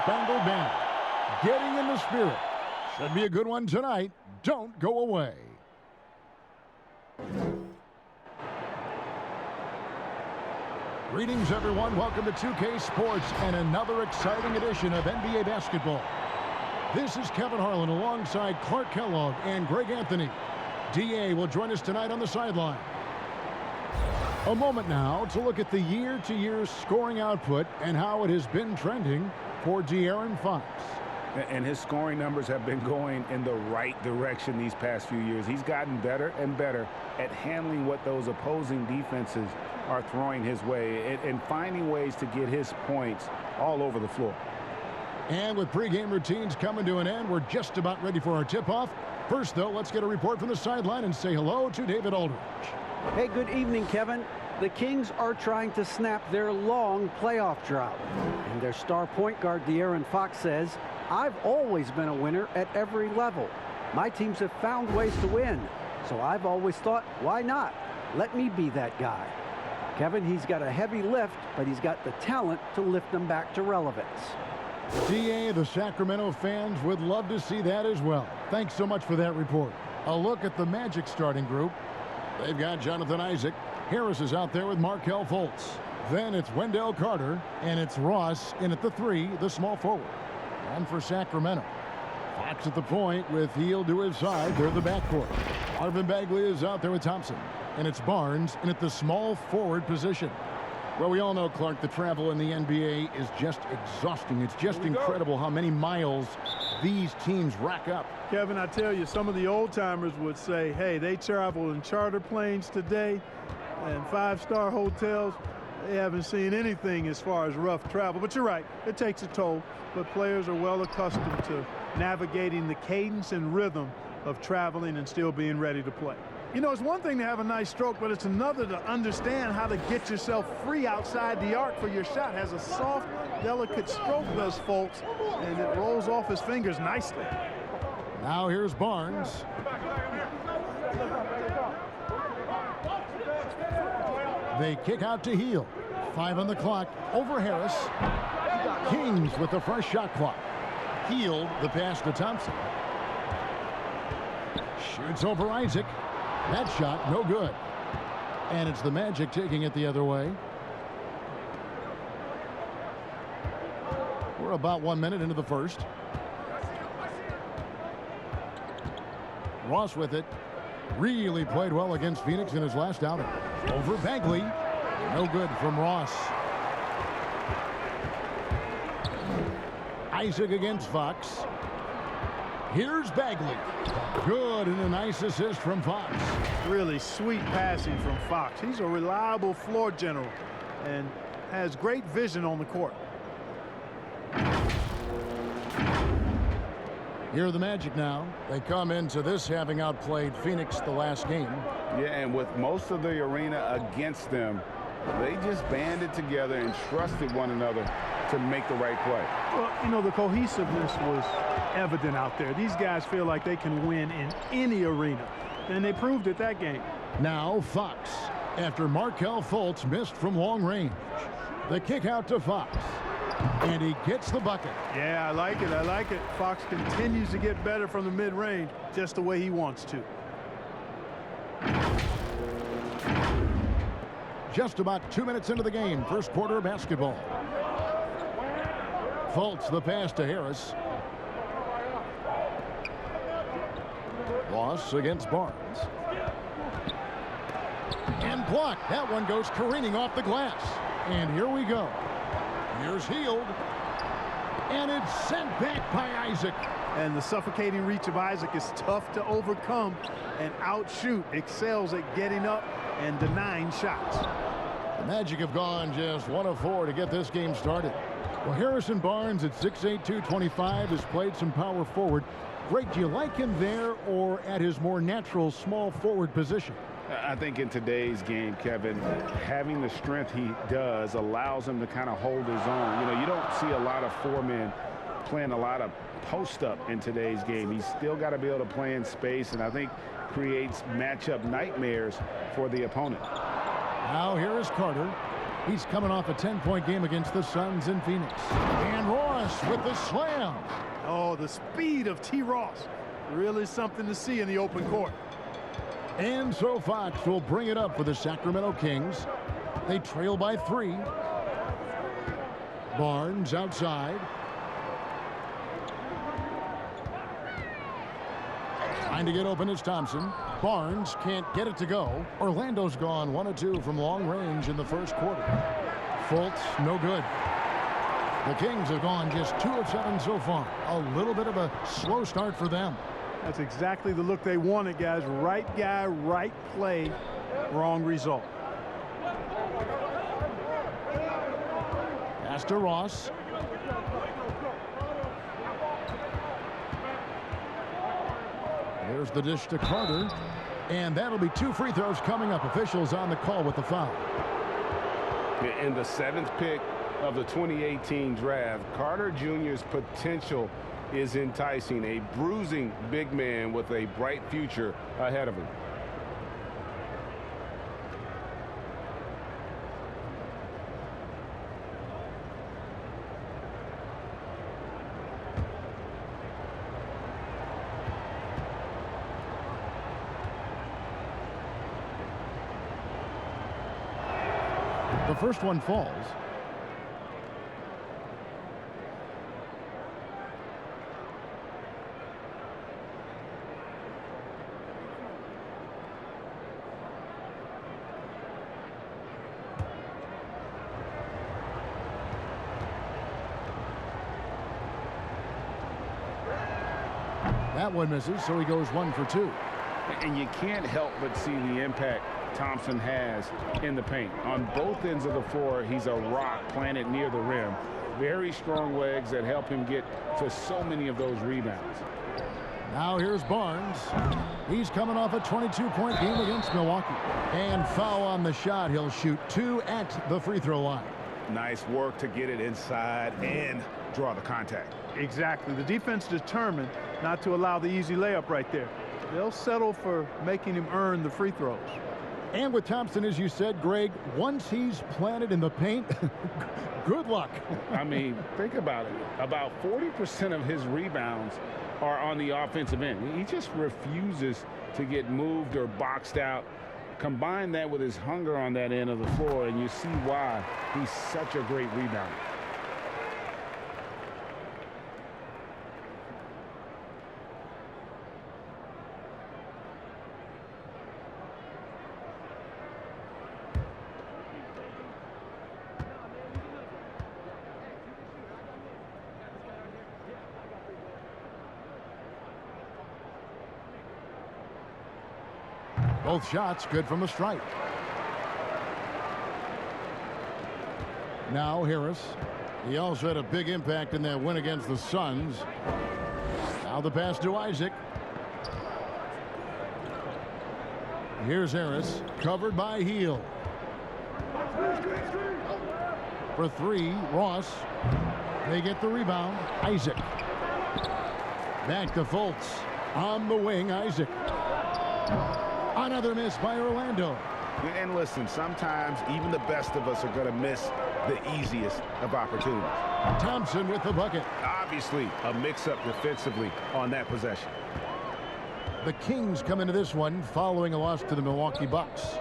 Spangled Banner. Getting in the spirit. Should be a good one tonight. Don't go away. Greetings, everyone. Welcome to 2K Sports and another exciting edition of NBA basketball. This is Kevin Harlan alongside Clark Kellogg and Greg Anthony. DA will join us tonight on the sideline. A moment now to look at the year-to-year scoring output and how it has been trending for De'Aaron Fox. And his scoring numbers have been going in the right direction these past few years. He's gotten better and better at handling what those opposing defenses are throwing his way and finding ways to get his points all over the floor. And with pregame routines coming to an end, we're just about ready for our tip-off. First, though, let's get a report from the sideline and say hello to David Aldridge. Hey, good evening, Kevin. The Kings are trying to snap their long playoff drought. And their star point guard, De'Aaron Fox, says, "I've always been a winner at every level. My teams have found ways to win. So I've always thought, why not? Let me be that guy." Kevin, he's got a heavy lift, but he's got the talent to lift them back to relevance. DA, the Sacramento fans would love to see that as well. Thanks so much for that report. A look at the Magic starting group. They've got Jonathan Isaac. Harris is out there with Markelle Fultz. Then it's Wendell Carter, and it's Ross in at the 3, the small forward. And for Sacramento, Fox at the point with Hield to his side. They're the backcourt. Marvin Bagley is out there with Thompson. And it's Barnes in at the small forward position. Well, we all know, Clark, the travel in the NBA is just exhausting. It's just incredible how many miles these teams rack up. Kevin, I tell you, some of the old-timers would say, hey, they travel in charter planes today and 5-star hotels. They haven't seen anything as far as rough travel. But you're right, it takes a toll. But players are well accustomed to navigating the cadence and rhythm of traveling and still being ready to play. You know, it's one thing to have a nice stroke, but it's another to understand how to get yourself free outside the arc for your shot. Has a soft, delicate stroke, does Fultz, and it rolls off his fingers nicely. Now here's Barnes. They kick out to Hield. 5 on the clock. Over Harris. Kings with the first shot clock. Hield the pass to Thompson. Shoots over Isaac. That shot, no good. And it's the Magic taking it the other way. We're about 1 minute into the first. Ross with it. Really played well against Phoenix in his last outing. Over Bagley. No good from Ross. Isaac against Fox. Here's Bagley. Good, and a nice assist from Fox. Really sweet passing from Fox. He's a reliable floor general and has great vision on the court. Here are the Magic now. They come into this having outplayed Phoenix the last game. Yeah, and with most of the arena against them, they just banded together and trusted one another to make the right play. Well, you know, the cohesiveness was evident out there. These guys feel like they can win in any arena, and they proved it that game. Now Fox, after Markelle Fultz missed from long range. The kick out to Fox, and he gets the bucket. Yeah, I like it. I like it. Fox continues to get better from the mid-range just the way he wants to. Just about 2 minutes into the game, first quarter of basketball. Fultz the pass to Harris. Ross against Barnes. And blocked. That one goes careening off the glass. And here we go. Here's Hield. And it's sent back by Isaac. And the suffocating reach of Isaac is tough to overcome and outshoot. Excels at getting up and denying shots. The Magic have gone just 1 of 4 to get this game started. Well, Harrison Barnes at 6'8", 225 has played some power forward. Greg, do you like him there or at his more natural small forward position? I think in today's game, Kevin, having the strength he does allows him to kind of hold his own. You know, you don't see a lot of 4 men playing a lot of post-up in today's game. He's still got to be able to play in space, and I think creates matchup nightmares for the opponent. Now here is Carter. He's coming off a 10-point game against the Suns in Phoenix. And Ross with the slam. Oh, the speed of T. Ross. Really something to see in the open court. And so Fox will bring it up for the Sacramento Kings. They trail by 3. Barnes outside. Trying to get open is Thompson. Barnes can't get it to go. Orlando's gone 1 of 2 from long range in the first quarter. Fultz, no good. The Kings have gone just 2 of 7 so far. A little bit of a slow start for them. That's exactly the look they wanted, guys. Right guy, right play, wrong result. Pass to Ross. There's the dish to Carter. And that'll be 2 free throws coming up. Officials on the call with the foul. In the 7th pick of the 2018 draft, Carter Jr.'s potential is enticing. A bruising big man with a bright future ahead of him. The first one falls. That one misses, so he goes 1 for 2. And you can't help but see the impact Thompson has in the paint. On both ends of the floor, he's a rock planted near the rim. Very strong legs that help him get to so many of those rebounds. Now here's Barnes. He's coming off a 22-point game against Milwaukee. And foul on the shot. He'll shoot 2 at the free throw line. Nice work to get it inside and draw the contact. Exactly. The defense determined not to allow the easy layup right there. They'll settle for making him earn the free throws. And with Thompson, as you said, Greg, once he's planted in the paint, good luck. I mean, think about it. About 40% of his rebounds are on the offensive end. He just refuses to get moved or boxed out. Combine that with his hunger on that end of the floor, and you see why he's such a great rebounder. Both shots good from the stripe. Now Harris. He also had a big impact in that win against the Suns. Now the pass to Isaac. Here's Harris, covered by Heel. For 3, Ross. They get the rebound. Isaac. Back to Fultz. On the wing, Isaac. Another miss by Orlando. And listen, sometimes even the best of us are going to miss the easiest of opportunities. Thompson with the bucket. Obviously, a mix-up defensively on that possession. The Kings come into this one following a loss to the Milwaukee Bucks.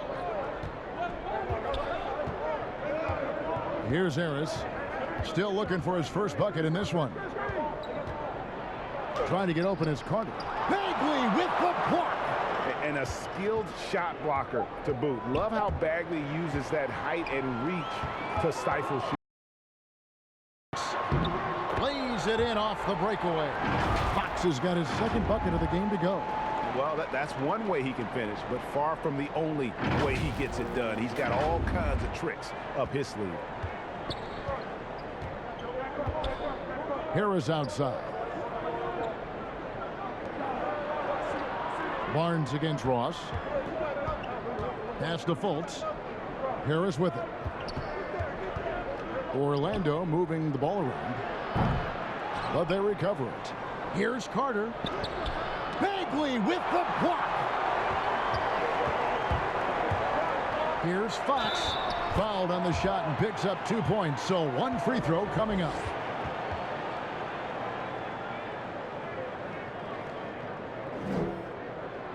Here's Harris. Still looking for his first bucket in this one. Trying to get open is Carter. Bagley with the block. And a skilled shot blocker to boot. Love how Bagley uses that height and reach to stifle shoot. Lays it in off the breakaway. Fox has got his second bucket of the game to go. Well, that's one way he can finish, but far from the only way he gets it done. He's got all kinds of tricks up his sleeve. Harris outside. Barnes against Ross. Pass to Fultz. Harris with it. Orlando moving the ball around. But they recover it. Here's Carter. Bagley with the block. Here's Fox. Fouled on the shot and picks up 2 points. So one free throw coming up.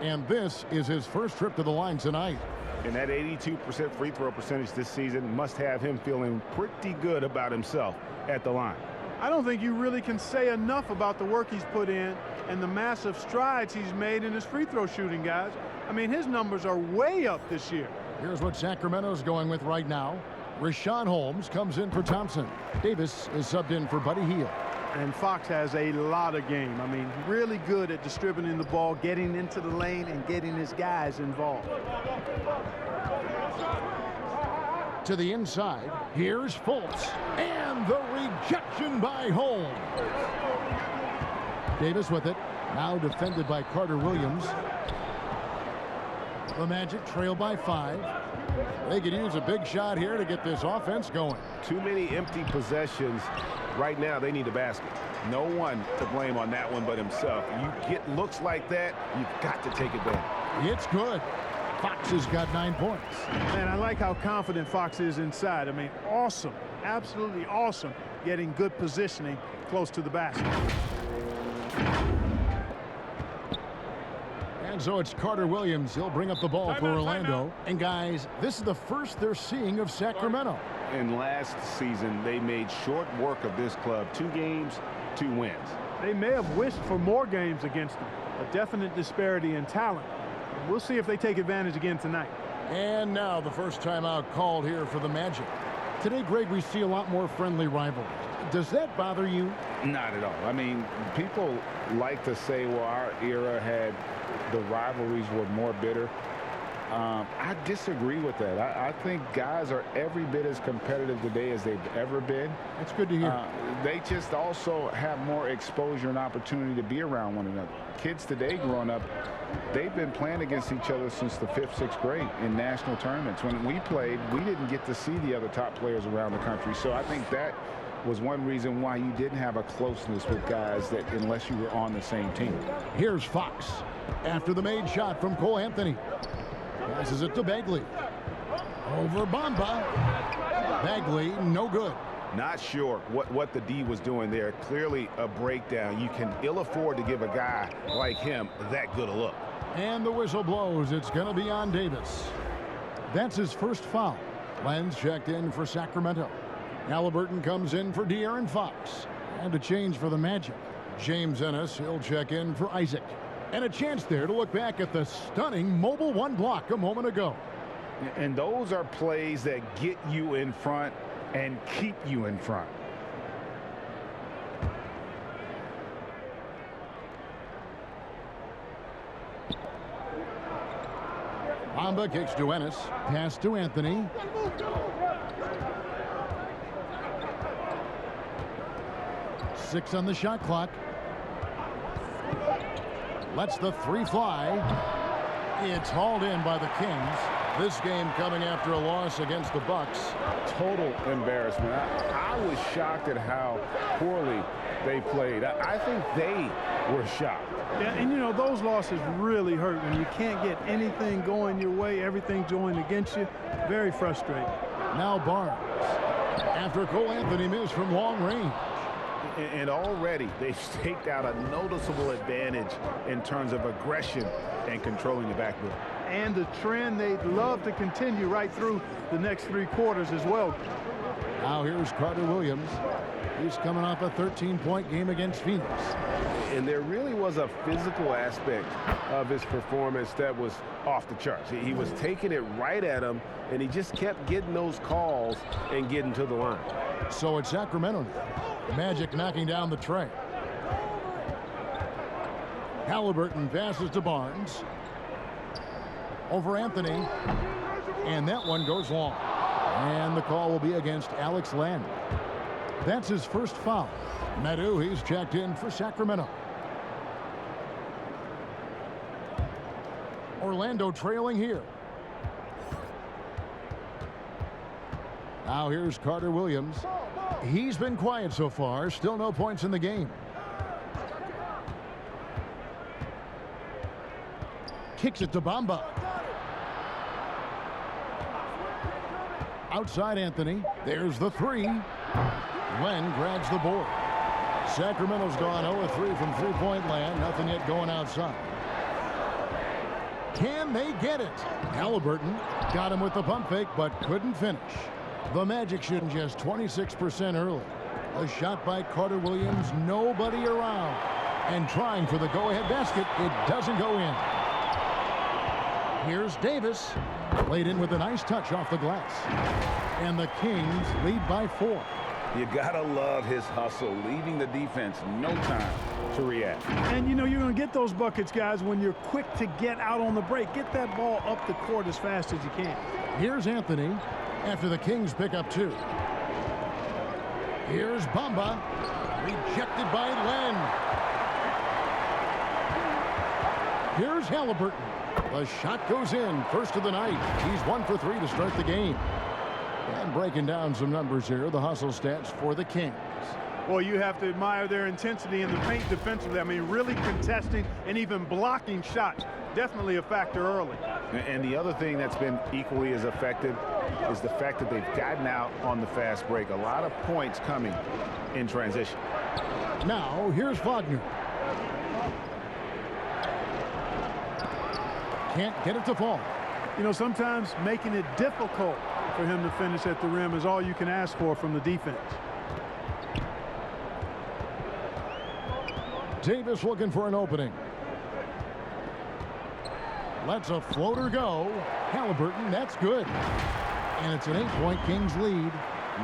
And this is his first trip to the line tonight. And that 82% free throw percentage this season must have him feeling pretty good about himself at the line. I don't think you really can say enough about the work he's put in and the massive strides he's made in his free throw shooting, guys. I mean, his numbers are way up this year. Here's what Sacramento's going with right now. Rashawn Holmes comes in for Thompson. Davis is subbed in for Buddy Hield. And Fox has a lot of game. I mean, really good at distributing the ball, getting into the lane, and getting his guys involved. To the inside, here's Fultz. And the rejection by Holmes. Davis with it. Now defended by Carter Williams. The Magic trail by 5. They could use a big shot here to get this offense going. Too many empty possessions. Right now, they need a basket. No one to blame on that one but himself. You get looks like that, you've got to take advantage. It's good. Fox has got 9 points. Man, I like how confident Fox is inside. I mean, awesome. Absolutely awesome. Getting good positioning close to the basket. And so it's Carter Williams. He'll bring up the ball for Orlando. And guys, this is the first they're seeing of Sacramento. And last season, they made short work of this club. 2 games, 2 wins. They may have wished for more games against them. A definite disparity in talent. We'll see if they take advantage again tonight. And now the first timeout called here for the Magic. Today, Greg, we see a lot more friendly rivalries. Does that bother you? Not at all. I mean, people like to say, well, our era had the rivalries were more bitter. I disagree with that. I think guys are every bit as competitive today as they've ever been. That's good to hear. They just also have more exposure and opportunity to be around one another. Kids today growing up, they've been playing against each other since the 5th, 6th grade in national tournaments. When we played, we didn't get to see the other top players around the country. So I think that was one reason why you didn't have a closeness with guys that unless you were on the same team. Here's Fox after the made shot from Cole Anthony. Passes it to Bagley. Over Bamba. Bagley, no good. Not sure what the D was doing there. Clearly a breakdown. You can ill afford to give a guy like him that good a look. And the whistle blows. It's going to be on Davis. That's his first foul. Lenz checked in for Sacramento. Halliburton comes in for De'Aaron Fox. And a change for the Magic. James Ennis, he'll check in for Isaac. And a chance there to look back at the stunning mobile 1 block a moment ago. And those are plays that get you in front and keep you in front. Bamba kicks to Ennis. Pass to Anthony. Six on the shot clock. Lets the 3 fly. It's hauled in by the Kings. This game coming after a loss against the Bucks. Total embarrassment. I was shocked at how poorly they played. I think they were shocked. Yeah, and you know, those losses really hurt when you can't get anything going your way, everything's going against you. Very frustrating. Now Barnes. After Cole Anthony missed from long range. And already they've staked out a noticeable advantage in terms of aggression and controlling the backboard. And the trend they'd love to continue right through the next 3 quarters as well. Now here's Carter Williams. He's coming off a 13-point game against Phoenix. And there really was a physical aspect of his performance that was off the charts. He was taking it right at him, and he just kept getting those calls and getting to the line. So it's Sacramento now. Magic knocking down the tray. Halliburton passes to Barnes. Over Anthony. And that one goes long. And the call will be against Alex Landry. That's his first foul. Medu, he's checked in for Sacramento. Orlando trailing here. Now here's Carter Williams. He's been quiet so far. Still no points in the game. Kicks it to Bamba. Outside Anthony. There's the three. Glenn grabs the board. Sacramento's gone 0-3 from three-point land. Nothing yet going outside. Can they get it? Halliburton got him with the pump fake, but couldn't finish. The Magic shooting just 26% early. A shot by Carter Williams, nobody around. And trying for the go-ahead basket, it doesn't go in. Here's Davis, laid in with a nice touch off the glass. And the Kings lead by 4. You gotta love his hustle, leaving the defense no time to react. And, you know, you're going to get those buckets, guys, when you're quick to get out on the break. Get that ball up the court as fast as you can. Here's Anthony after the Kings pick up 2. Here's Bamba, rejected by Len. Here's Halliburton. The shot goes in, first of the night. He's 1 for 3 to start the game. And breaking down some numbers here, the hustle stats for the Kings. Well, you have to admire their intensity in the paint defensively. I mean, really contesting and even blocking shots. Definitely a factor early. And the other thing that's been equally as effective is the fact that they've gotten out on the fast break. A lot of points coming in transition. Now, here's Wagner. Can't get it to fall. You know, sometimes making it difficult for him to finish at the rim is all you can ask for from the defense. Davis looking for an opening. Lets a floater go. Halliburton, that's good. And it's an 8-point Kings lead.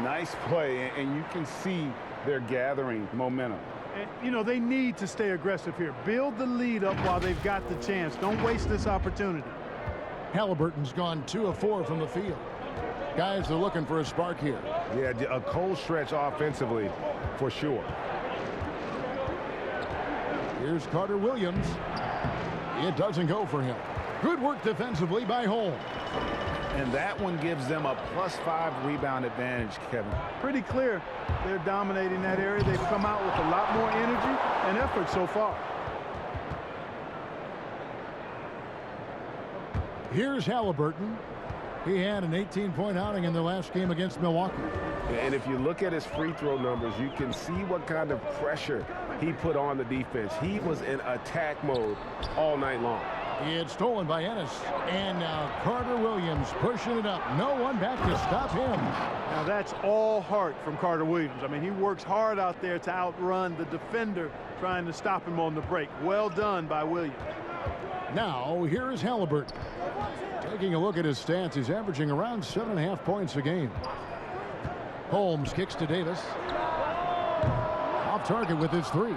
Nice play, and you can see they're gathering momentum. And, you know, they need to stay aggressive here. Build the lead up while they've got the chance. Don't waste this opportunity. Halliburton's gone 2 of 4 from the field. Guys are looking for a spark here. Yeah, a cold stretch offensively for sure. Here's Carter Williams. It doesn't go for him. Good work defensively by Holmes. And that one gives them a +5 rebound advantage, Kevin. Pretty clear they're dominating that area. They've come out with a lot more energy and effort so far. Here's Halliburton. He had an 18-point outing in their last game against Milwaukee. And if you look at his free throw numbers, you can see what kind of pressure he put on the defense. He was in attack mode all night long. It's stolen by Ennis. And now Carter Williams pushing it up. No one back to stop him. Now that's all heart from Carter Williams. I mean, he works hard out there to outrun the defender trying to stop him on the break. Well done by Williams. Now here is Halliburton. Taking a look at his stats, he's averaging around 7.5 points a game. Holmes kicks to Davis. Off target with his 3.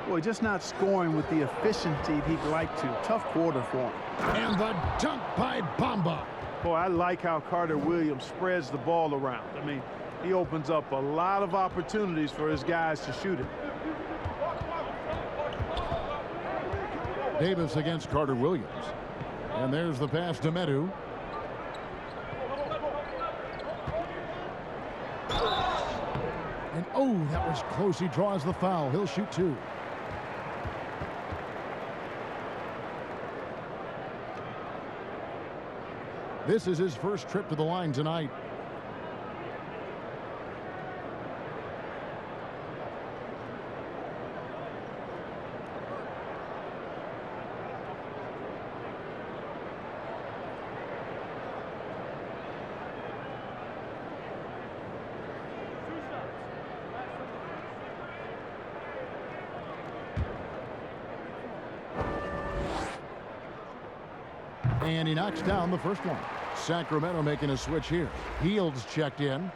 Boy, just not scoring with the efficiency he'd like to. Tough quarter for him. And the dunk by Bamba. Boy, I like how Carter Williams spreads the ball around. I mean, he opens up a lot of opportunities for his guys to shoot it. Davis against Carter Williams. And there's the pass to Medu. And oh, that was close. He draws the foul. He'll shoot 2. This is his first trip to the line tonight. And he knocks down the first one. Sacramento making a switch here. Heald's checked in.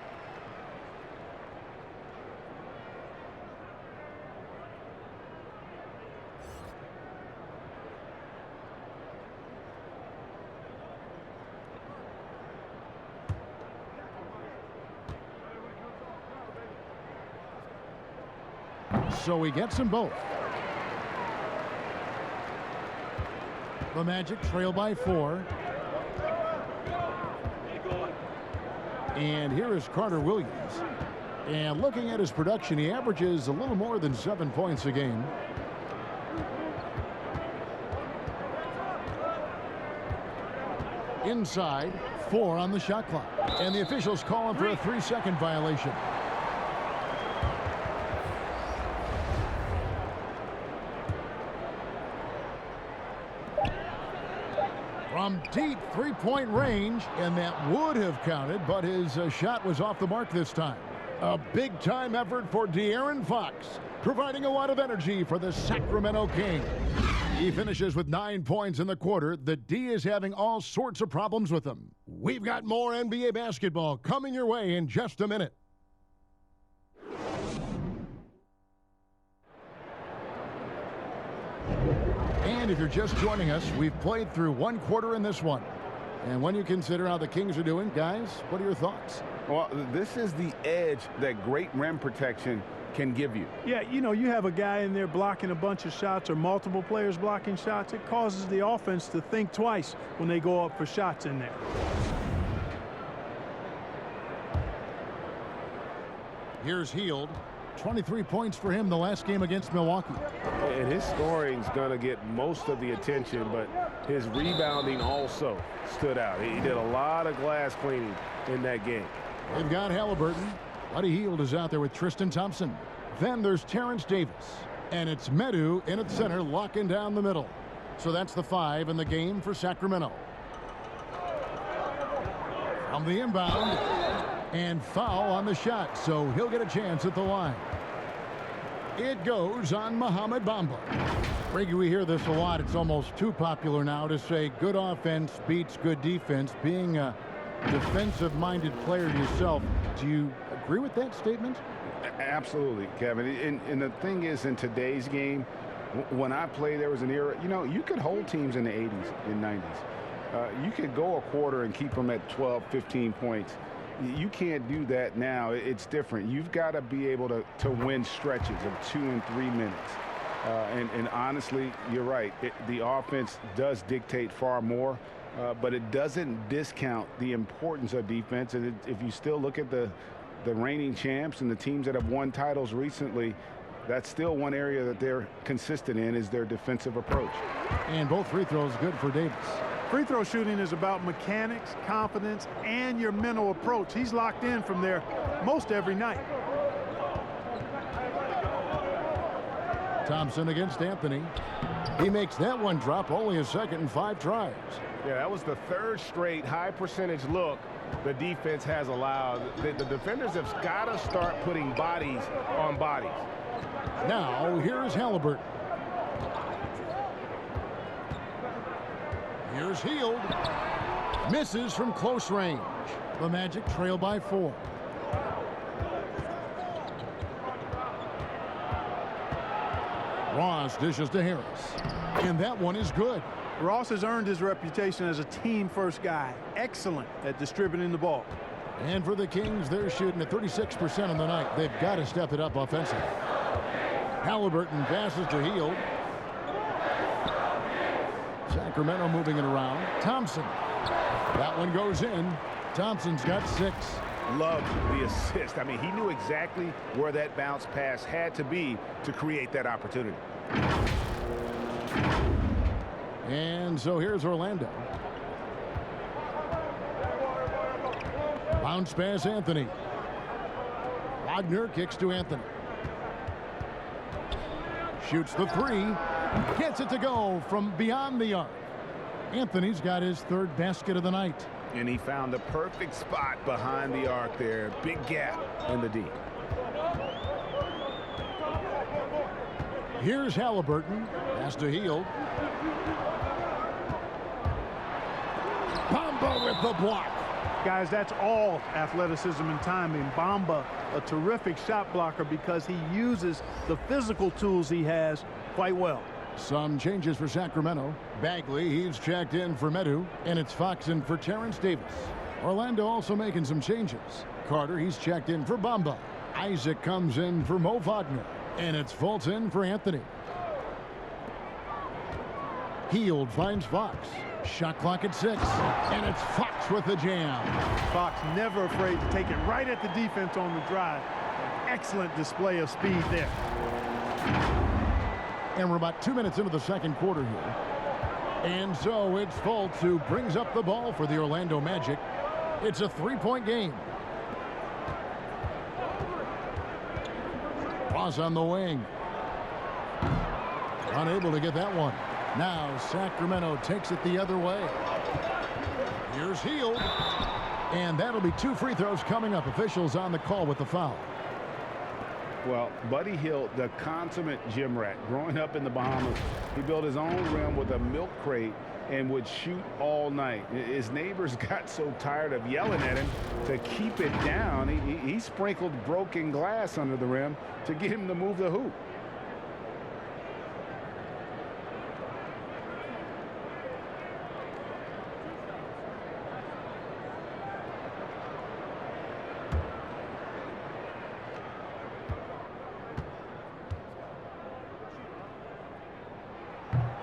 So he gets them both. The Magic trail by 4. And here is Carter Williams. And looking at his production, he averages a little more than 7 points a game. Inside, 4 on the shot clock. And the officials call him for a 3-second violation. From deep three-point range, and that would have counted, but his shot was off the mark this time. A big-time effort for De'Aaron Fox, providing a lot of energy for the Sacramento Kings. He finishes with 9 points in the quarter. The D is having all sorts of problems with him. We've got more NBA basketball coming your way in just a minute. And if you're just joining us, we've played through 1 quarter in this one. And when you consider how the Kings are doing, guys, what are your thoughts? Well, this is the edge that great rim protection can give you. Yeah, you know, you have a guy in there blocking a bunch of shots or multiple players blocking shots. It causes the offense to think twice when they go up for shots in there. Here's Hield. 23 points for him the last game against Milwaukee. And his scoring's going to get most of the attention, but his rebounding also stood out. He did a lot of glass cleaning in that game. They've got Halliburton. Buddy Hield is out there with Tristan Thompson. Then there's Terrence Davis. And it's Medu in at center, locking down the middle. So that's the 5 in the game for Sacramento. From the inbound. And foul on the shot, so he'll get a chance at the line. It goes on Mohamed Bamba. Reggie, we hear this a lot. It's almost too popular now to say good offense beats good defense. Being a defensive-minded player yourself, do you agree with that statement? Absolutely, Kevin. And the thing is, in today's game, when I played, there was an era, you know, you could hold teams in the 80s and 90s. You could go a quarter and keep them at 12, 15 points. You can't do that now. It's different. You've got to be able to win stretches of 2 and 3 minutes. And honestly, you're right. The offense does dictate far more, but it doesn't discount the importance of defense. And if you still look at the reigning champs and the teams that have won titles recently, that's still one area that they're consistent in, is their defensive approach. And both free throws good for Davis. Free throw shooting is about mechanics, confidence, and your mental approach. He's locked in from there most every night. Thompson against Anthony. He makes that one drop, only a second and 5 tries. Yeah, that was the 3rd straight high percentage look the defense has allowed. The defenders have got to start putting bodies on bodies. Now, here's Halliburton. Here's Hield. Misses from close range. The Magic trail by 4. Ross dishes to Harris. And that one is good. Ross has earned his reputation as a team-first guy. Excellent at distributing the ball. And for the Kings, they're shooting at 36% on the night. They've got to step it up offensively. Halliburton passes to Hield. Sacramento moving it around. Thompson. That one goes in. Thompson's got 6. Loved the assist. I mean, he knew exactly where that bounce pass had to be to create that opportunity. And so here's Orlando. Bounce pass, Anthony. Wagner kicks to Anthony. Shoots the 3. Gets it to go from beyond the arc. Anthony's got his 3rd basket of the night. And he found the perfect spot behind the arc there. Big gap in the D. Here's Halliburton. Pass to Hield. Bamba with the block. Guys, that's all athleticism and timing. Bamba, a terrific shot blocker because he uses the physical tools he has quite well. Some changes for Sacramento. Bagley, he's checked in for Medu, and it's Fox in for Terrence Davis. Orlando also making some changes. Carter, he's checked in for Bamba. Isaac comes in for Mo Wagner, and it's Fulton for Anthony. Hield finds Fox. Shot clock at 6, and it's Fox with the jam. Fox never afraid to take it right at the defense on the drive. Excellent display of speed there. And we're about 2 minutes into the second quarter here. And so it's Fultz who brings up the ball for the Orlando Magic. It's a 3-point game. Ross on the wing. Unable to get that one. Now Sacramento takes it the other way. Here's Hield. And that'll be 2 free throws coming up. Officials on the call with the foul. Well, Buddy Hield, the consummate gym rat. Growing up in the Bahamas, he built his own rim with a milk crate and would shoot all night. His neighbors got so tired of yelling at him to keep it down. He sprinkled broken glass under the rim to get him to move the hoop.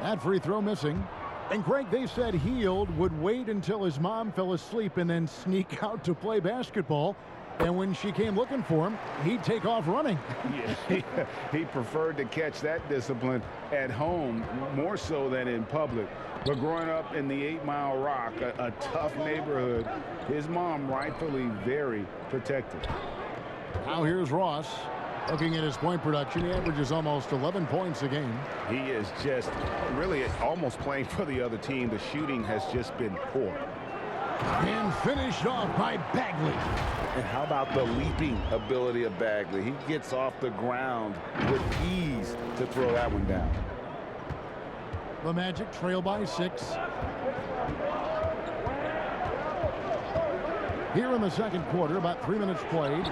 That free throw missing. And Greg, they said Hield would wait until his mom fell asleep and then sneak out to play basketball. And when she came looking for him, he'd take off running. Yeah, he preferred to catch that discipline at home more so than in public. But growing up in the 8 Mile Rock, a tough neighborhood, his mom rightfully very protective. Now here's Ross. Looking at his point production, he averages almost 11 points a game. He is just really almost playing for the other team. The shooting has just been poor. And finished off by Bagley. And how about the leaping ability of Bagley? He gets off the ground with ease to throw that one down. The Magic trail by 6. Here in the second quarter, about 3 minutes played.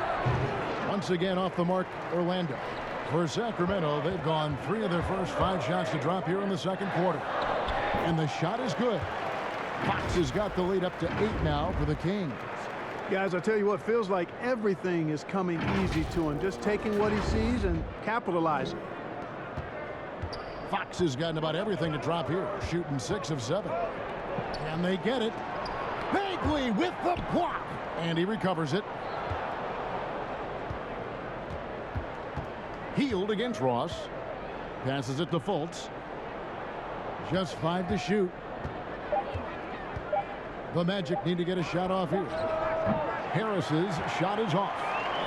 Once again off the mark, Orlando. For Sacramento, they've gone 3 of their first 5 shots to drop here in the second quarter. And the shot is good. Fox has got the lead up to 8 now for the Kings. Guys, I tell you what, feels like everything is coming easy to him. Just taking what he sees and capitalizing. Fox has gotten about everything to drop here, shooting 6 of 7. And they get it. Bagley with the block. And he recovers it. Hield against Ross. Passes it to Fultz. Just 5 to shoot. The Magic need to get a shot off here. Harris's shot is off.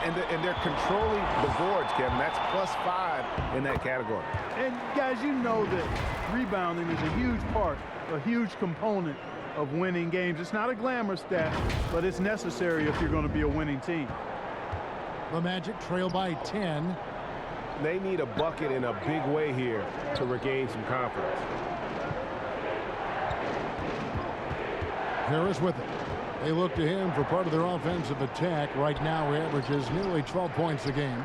And they're controlling the boards, Kevin. That's +5 in that category. And guys, you know that rebounding is a huge part, a huge component of winning games. It's not a glamour stat, but it's necessary if you're going to be a winning team. The Magic trail by 10. They need a bucket in a big way here to regain some confidence. Harris with it. They look to him for part of their offensive attack. Right now, he averages nearly 12 points a game.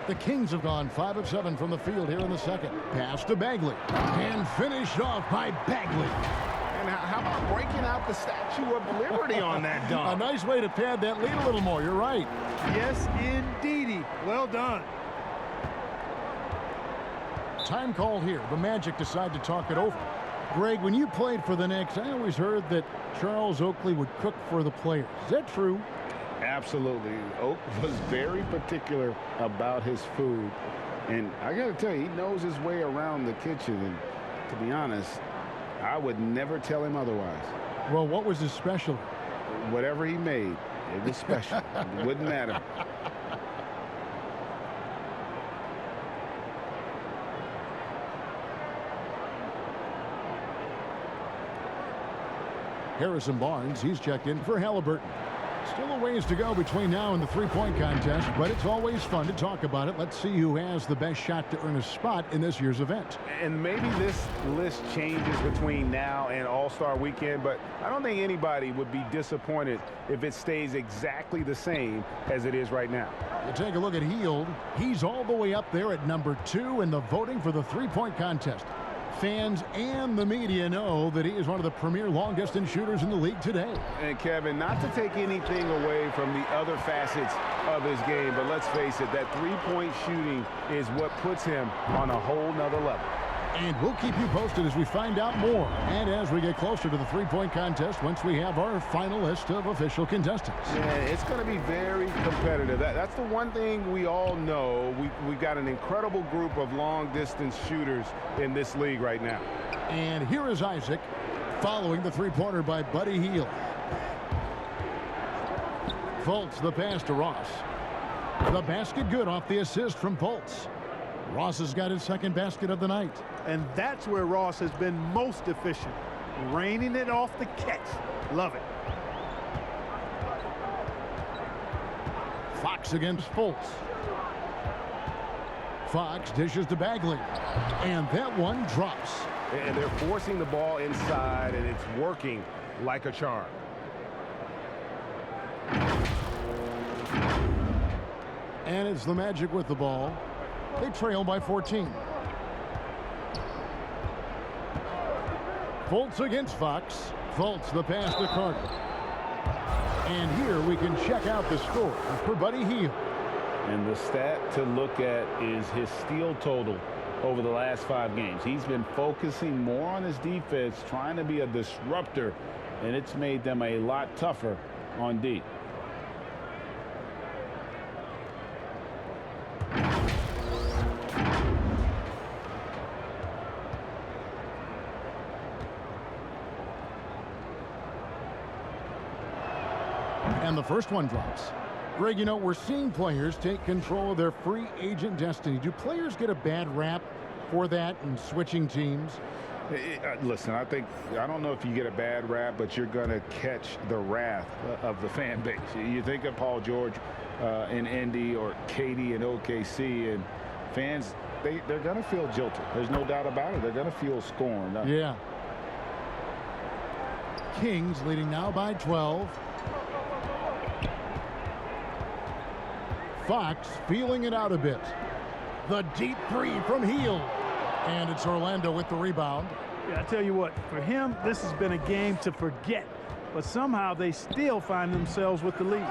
The Kings have gone 5 of 7 from the field here in the second. Pass to Bagley. And finished off by Bagley. And how about breaking out the Statue of Liberty on that dunk? A nice way to pad that lead a little more. You're right. Yes, indeedy. Well done. Time called here. The Magic decide to talk it over. Greg, when you played for the Knicks, I always heard that Charles Oakley would cook for the players. Is that true? Absolutely. Oak was very particular about his food. And I got to tell you, he knows his way around the kitchen. And to be honest, I would never tell him otherwise. Well, what was his special? Whatever he made, it was special. It wouldn't matter. Harrison Barnes, he's checked in for Halliburton. Still a ways to go between now and the three-point contest, but it's always fun to talk about it. Let's see who has the best shot to earn a spot in this year's event. And maybe this list changes between now and All-Star Weekend, but I don't think anybody would be disappointed if it stays exactly the same as it is right now. You take a look at Hield. He's all the way up there at number 2 in the voting for the three-point contest. Fans and the media know that he is one of the premier long-distance shooters in the league today. And Kevin, not to take anything away from the other facets of his game, but let's face it, that three-point shooting is what puts him on a whole nother level. And we'll keep you posted as we find out more and as we get closer to the three-point contest once we have our final list of official contestants. Yeah, it's going to be very competitive. That's the one thing we all know. We've got an incredible group of long-distance shooters in this league right now. And here is Isaac following the three-pointer by Buddy Hield. Fultz the pass to Ross. The basket good off the assist from Fultz. Ross has got his second basket of the night. And that's where Ross has been most efficient, raining it off the catch. Love it. Fox against Fultz. Fox dishes to Bagley. And that one drops. And they're forcing the ball inside, and it's working like a charm. And it's the Magic with the ball. They trail by 14. Fultz against Fox. Fultz the pass to Carter. And here we can check out the score for Buddy Hield. And the stat to look at is his steal total over the last 5 games. He's been focusing more on his defense, trying to be a disruptor, and it's made them a lot tougher on D. And the first one drops. Greg, you know, we're seeing players take control of their free agent destiny. Do players get a bad rap for that and switching teams? Listen, I don't know if you get a bad rap, but you're going to catch the wrath of the fan base. You think of Paul George in Indy or Katie in OKC, and fans, they're going to feel jilted. There's no doubt about it. They're going to feel scorned. Yeah. Kings leading now by 12. Fox feeling it out a bit. The deep three from Hield. And it's Orlando with the rebound. Yeah, I tell you what, for him, this has been a game to forget. But somehow they still find themselves with the lead.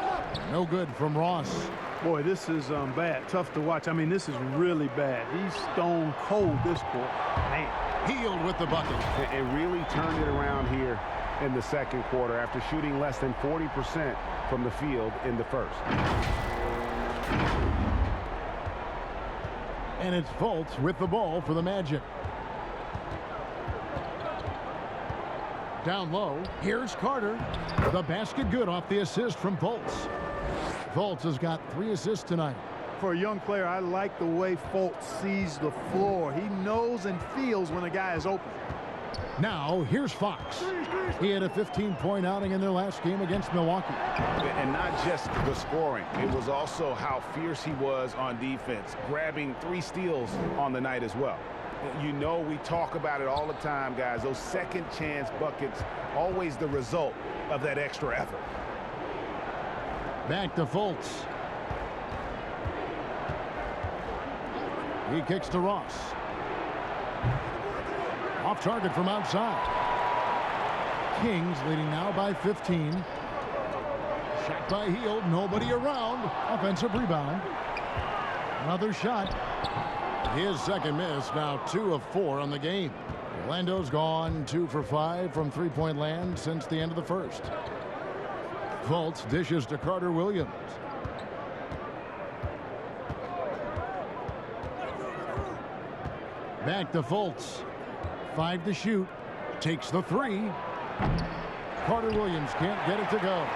No good from Ross. Boy, this is bad. Tough to watch. I mean, this is really bad. He's stone cold this quarter. Man. Hield with the bucket. It really turned it around here in the second quarter after shooting less than 40% from the field in the first. And it's Fultz with the ball for the Magic. Down low, here's Carter. The basket good off the assist from Fultz. Fultz has got 3 assists tonight. For a young player, I like the way Fultz sees the floor. He knows and feels when a guy is open. Now, here's Fox. He had a 15-point outing in their last game against Milwaukee. And not just the scoring. It was also how fierce he was on defense, grabbing 3 steals on the night as well. You know, we talk about it all the time, guys. Those second chance buckets, always the result of that extra effort. Back to Fultz. He kicks to Ross. Off target from outside. Kings leading now by 15. Shot by Hield. Nobody around. Offensive rebound. Another shot. His second miss. Now 2 of 4 on the game. Orlando's gone 2 for 5 from three-point land since the end of the first. Fultz dishes to Carter Williams. Back to Fultz. 5 to shoot. Takes the 3. Carter Williams can't get it to go.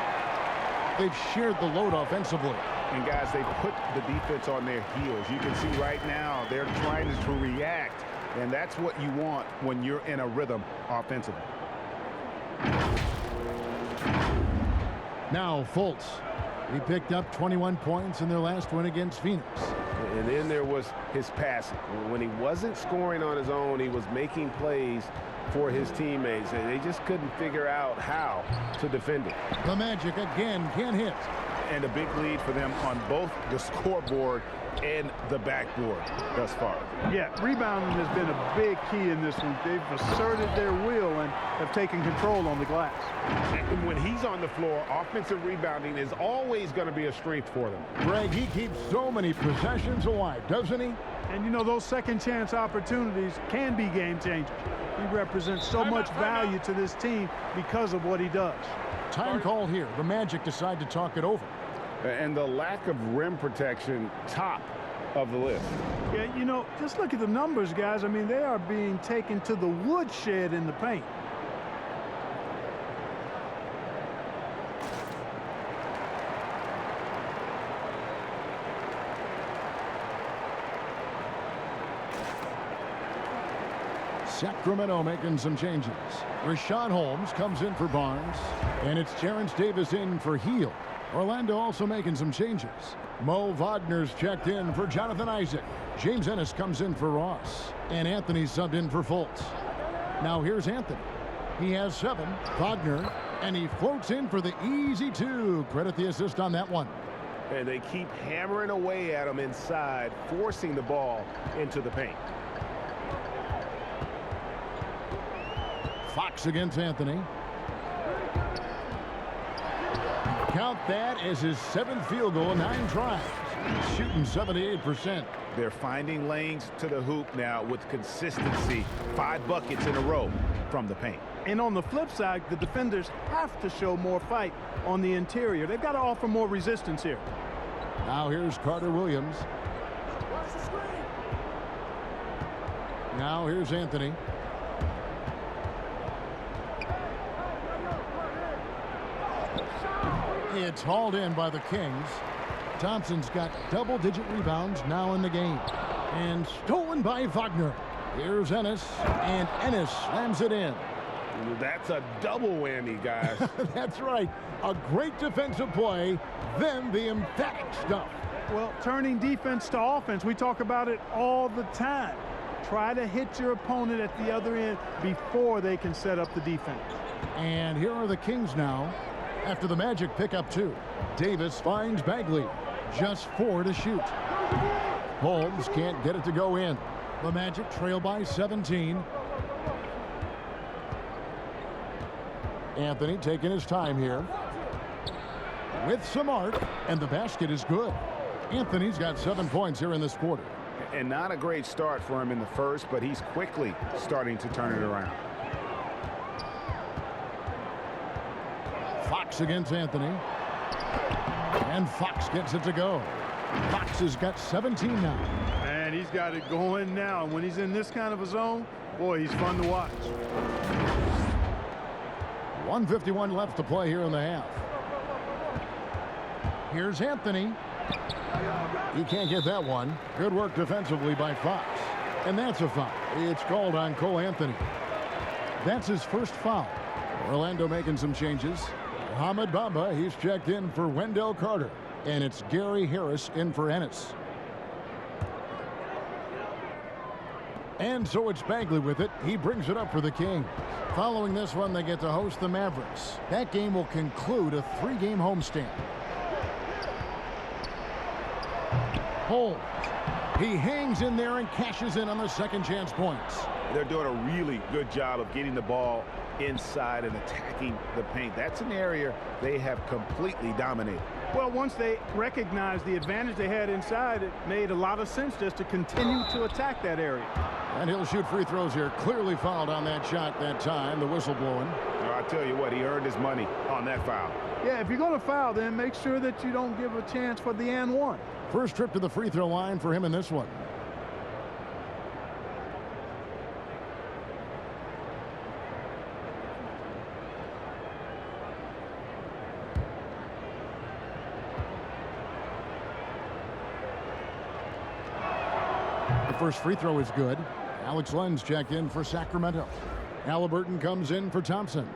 They've shared the load offensively. And guys, they put the defense on their heels. You can see right now they're trying to react, and that's what you want when you're in a rhythm offensively. Now Fultz. He picked up 21 points in their last win against Phoenix. And then there was his passing. When he wasn't scoring on his own, he was making plays for his teammates. And they just couldn't figure out how to defend it. The Magic again can't hit. And a big lead for them on both the scoreboard and the backboard thus far. Yeah, rebounding has been a big key in this week. They've asserted their will and have taken control on the glass. And when he's on the floor, offensive rebounding is always going to be a strength for them. Greg, he keeps so many possessions alive, doesn't he? And, you know, those second chance opportunities can be game changers. He represents so much value to this team because of what he does. Time call here. The Magic decide to talk it over. And the lack of rim protection, top of the list. Yeah, you know, just look at the numbers, guys. I mean, they are being taken to the woodshed in the paint. Sacramento making some changes. Rashawn Holmes comes in for Barnes. And it's Terrence Davis in for Heel. Orlando also making some changes. Mo Wagner's checked in for Jonathan Isaac. James Ennis comes in for Ross. And Anthony subbed in for Fultz. Now here's Anthony. He has 7. Wagner. And he floats in for the easy 2. Credit the assist on that one. And they keep hammering away at him inside, forcing the ball into the paint. Fox against Anthony. Count that as his 7th field goal in 9 tries. He's shooting 78%. They're finding lanes to the hoop now with consistency. 5 buckets in a row from the paint. And on the flip side, the defenders have to show more fight on the interior. They've got to offer more resistance here. Now here's Carter Williams. Now here's Anthony. It's hauled in by the Kings. Thompson's got double-digit rebounds now in the game. And stolen by Wagner. Here's Ennis, and Ennis slams it in. That's a double whammy, guys. That's right. A great defensive play, then the emphatic stuff. Well, turning defense to offense, we talk about it all the time. Try to hit your opponent at the other end before they can set up the defense. And here are the Kings now. After the Magic pick up 2, Davis finds Bagley. Just 4 to shoot. Holmes can't get it to go in. The Magic trail by 17. Anthony taking his time here. With some art, and the basket is good. Anthony's got 7 points here in this quarter. And not a great start for him in the first, but he's quickly starting to turn it around. Fox against Anthony. And Fox gets it to go. Fox has got 17 now. And he's got it going now. And when he's in this kind of a zone, boy, he's fun to watch. 1:51 left to play here in the half. Here's Anthony. He can't get that one. Good work defensively by Fox. And that's a foul. It's called on Cole Anthony. That's his first foul. Orlando making some changes. Mohamed Bamba, he's checked in for Wendell Carter. And it's Gary Harris in for Ennis. And so it's Bagley with it. He brings it up for the Kings. Following this one, they get to host the Mavericks. That game will conclude a 3-game homestand. Holmes. He hangs in there and cashes in on the second chance points. They're doing a really good job of getting the ball inside and attacking the paint. That's an area they have completely dominated. Well, once they recognized the advantage they had inside, it made a lot of sense just to continue to attack that area. And he'll shoot free throws here. Clearly fouled on that shot that time. The whistle blowing. I tell you what, he earned his money on that foul. Yeah, if you're going to foul, then make sure that you don't give a chance for the and one. First trip to the free throw line for him in this one. The first free throw is good. Alex Len's checked in for Sacramento. Halliburton comes in for Thompson.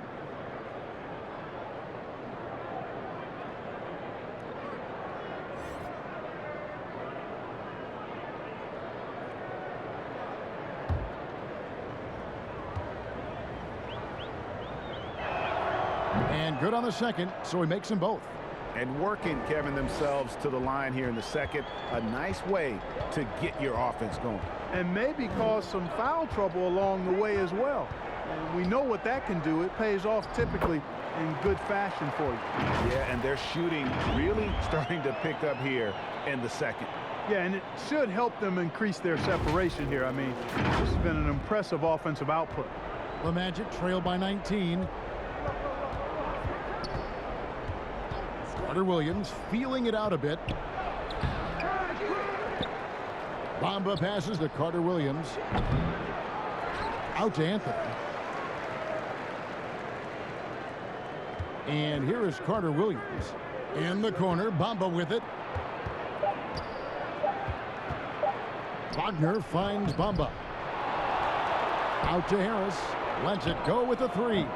And good on the second, so he makes them both. And working, Kevin, themselves to the line here in the second. A nice way to get your offense going. And maybe cause some foul trouble along the way as well. And we know what that can do. It pays off typically in good fashion for you. Yeah, and their shooting really starting to pick up here in the second. Yeah, and it should help them increase their separation here. I mean, this has been an impressive offensive output. The Magic trail by 19. Carter Williams feeling it out a bit. Bamba passes to Carter Williams. Out to Anthony. And here is Carter Williams. In the corner, Bamba with it. Wagner finds Bamba. Out to Harris. Lets it go with a three.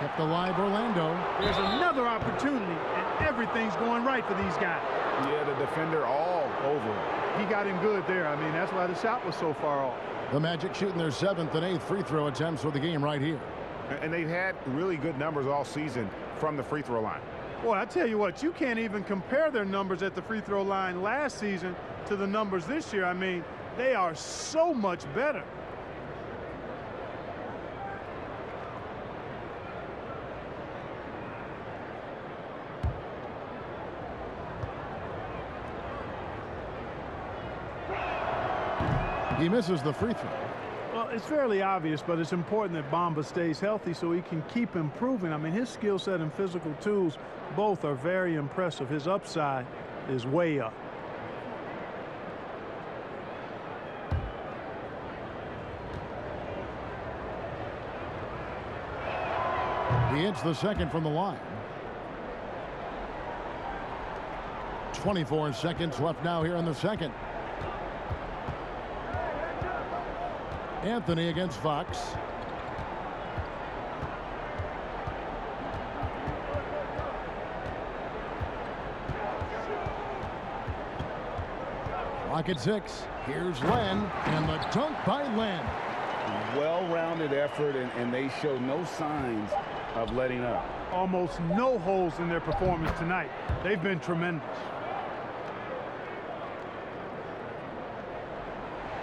Kept alive Orlando. There's another opportunity, and everything's going right for these guys. Yeah, the defender all over it. He got him good there. I mean, that's why the shot was so far off. The Magic shooting their 7th and 8th free throw attempts for the game right here. And they've had really good numbers all season from the free throw line. Boy, I tell you what, you can't even compare their numbers at the free throw line last season to the numbers this year. I mean, they are so much better. He misses the free throw. Well, it's fairly obvious, but it's important that Bamba stays healthy so he can keep improving. I mean, his skill set and physical tools both are very impressive. His upside is way up. He hits the second from the line. 24 seconds left now here in the second. Anthony against Fox. Clock at 6. Here's Len, and the dunk by Len. Well-rounded effort, and they show no signs of letting up. Almost no holes in their performance tonight. They've been tremendous.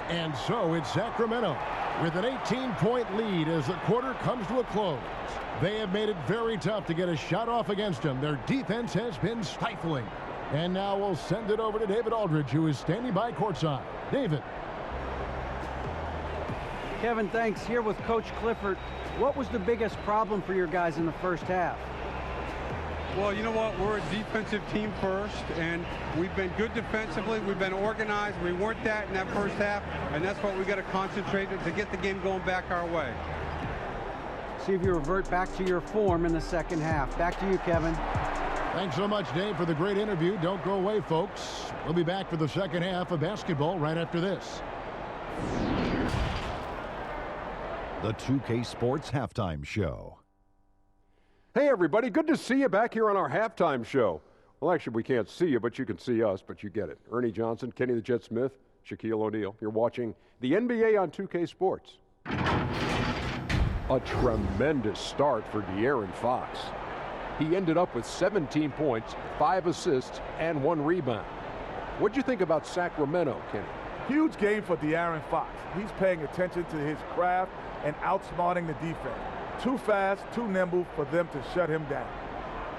And so it's Sacramento with an 18-point lead as the quarter comes to a close. They have made it very tough to get a shot off against them. Their defense has been stifling. And now we'll send it over to David Aldridge, who is standing by courtside. David. Kevin, thanks. Here with Coach Clifford. What was the biggest problem for your guys in the first half? Well, you know what? We're a defensive team first, and we've been good defensively. We've been organized. We weren't that in that first half, and that's what we got to concentrate on to get the game going back our way. See if you revert back to your form in the second half. Back to you, Kevin. Thanks so much, Dave, for the great interview. Don't go away, folks. We'll be back for the second half of basketball right after this. The 2K Sports Halftime Show. Hey, everybody. Good to see you back here on our halftime show. Well, actually, we can't see you, but you can see us, but you get it. Ernie Johnson, Kenny the Jet Smith, Shaquille O'Neal. You're watching the NBA on 2K Sports. A tremendous start for De'Aaron Fox. He ended up with 17 points, 5 assists, and 1 rebound. What'd you think about Sacramento, Kenny? Huge game for De'Aaron Fox. He's paying attention to his craft and outsmarting the defense. Too fast, too nimble for them to shut him down.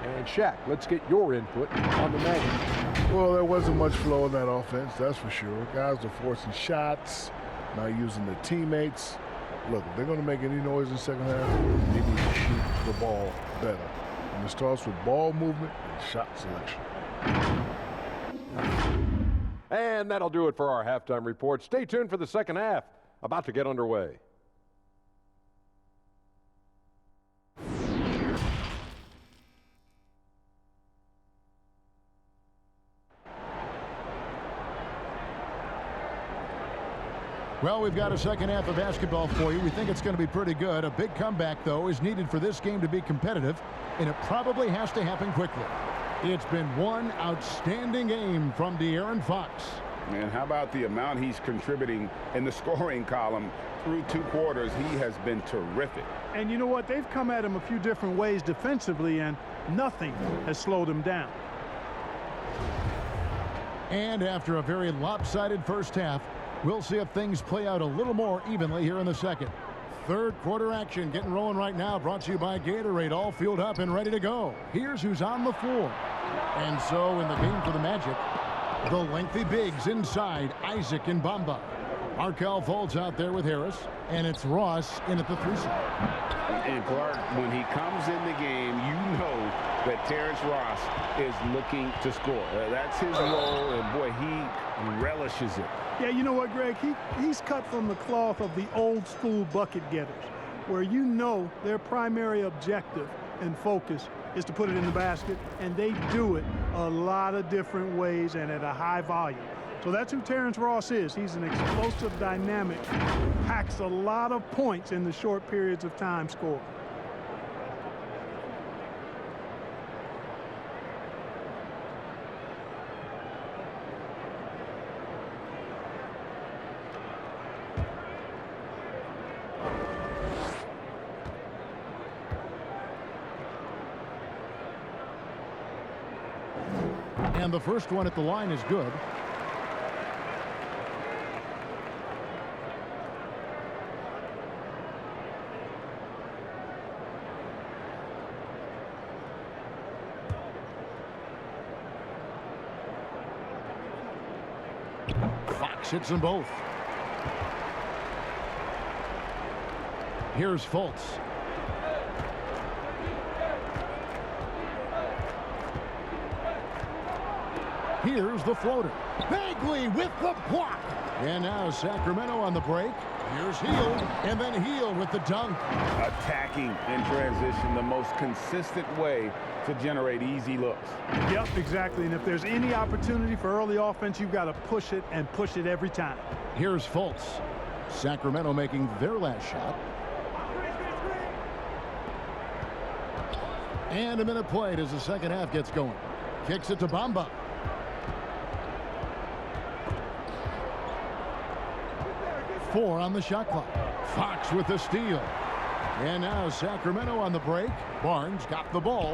And Shaq, let's get your input on the Magic. Well, there wasn't much flow in that offense, that's for sure. Guys are forcing shots, not using their teammates. Look, if they're going to make any noise in the second half, they need to shoot the ball better. And it starts with ball movement and shot selection. And that'll do it for our halftime report. Stay tuned for the second half, about to get underway. Well, we've got a second half of basketball for you. We think it's going to be pretty good. A big comeback, though, is needed for this game to be competitive, and it probably has to happen quickly. It's been one outstanding game from De'Aaron Fox. And how about the amount he's contributing in the scoring column through 2 quarters? He has been terrific. And you know what? They've come at him a few different ways defensively, and nothing has slowed him down. And after a very lopsided first half, we'll see if things play out a little more evenly here in the second. Third quarter action getting rolling right now, brought to you by Gatorade, all fueled up and ready to go. Here's who's on the floor. And so in the game for the Magic, The lengthy bigs inside, Isaac and Bamba. Markel Fultz out there with Harris, and it's Ross in at the 3 slot. And Clark, when he comes in the game, you know that Terrence Ross is looking to score. That's his role, and boy, he relishes it. Yeah, you know what, Greg? He's cut from the cloth of the old school bucket getters, where you know their primary objective and focus is to put it in the basket, and they do it a lot of different ways and at a high volume. So that's who Terrence Ross is. He's an explosive, dynamic, packs a lot of points in the short periods of time scored. And the first one at the line is good. Fox hits them both. Here's Fultz. Here's the floater. Bagley with the block. And now Sacramento on the break. Here's Hield, and then Hield with the dunk. Attacking in transition, the most consistent way to generate easy looks. Yep, exactly. And if there's any opportunity for early offense, you've got to push it and push it every time. Here's Fultz. Sacramento making their last shot. And a minute played as the second half gets going. Kicks it to Bamba. Four on the shot clock. Fox with the steal. And now Sacramento on the break. Barnes got the ball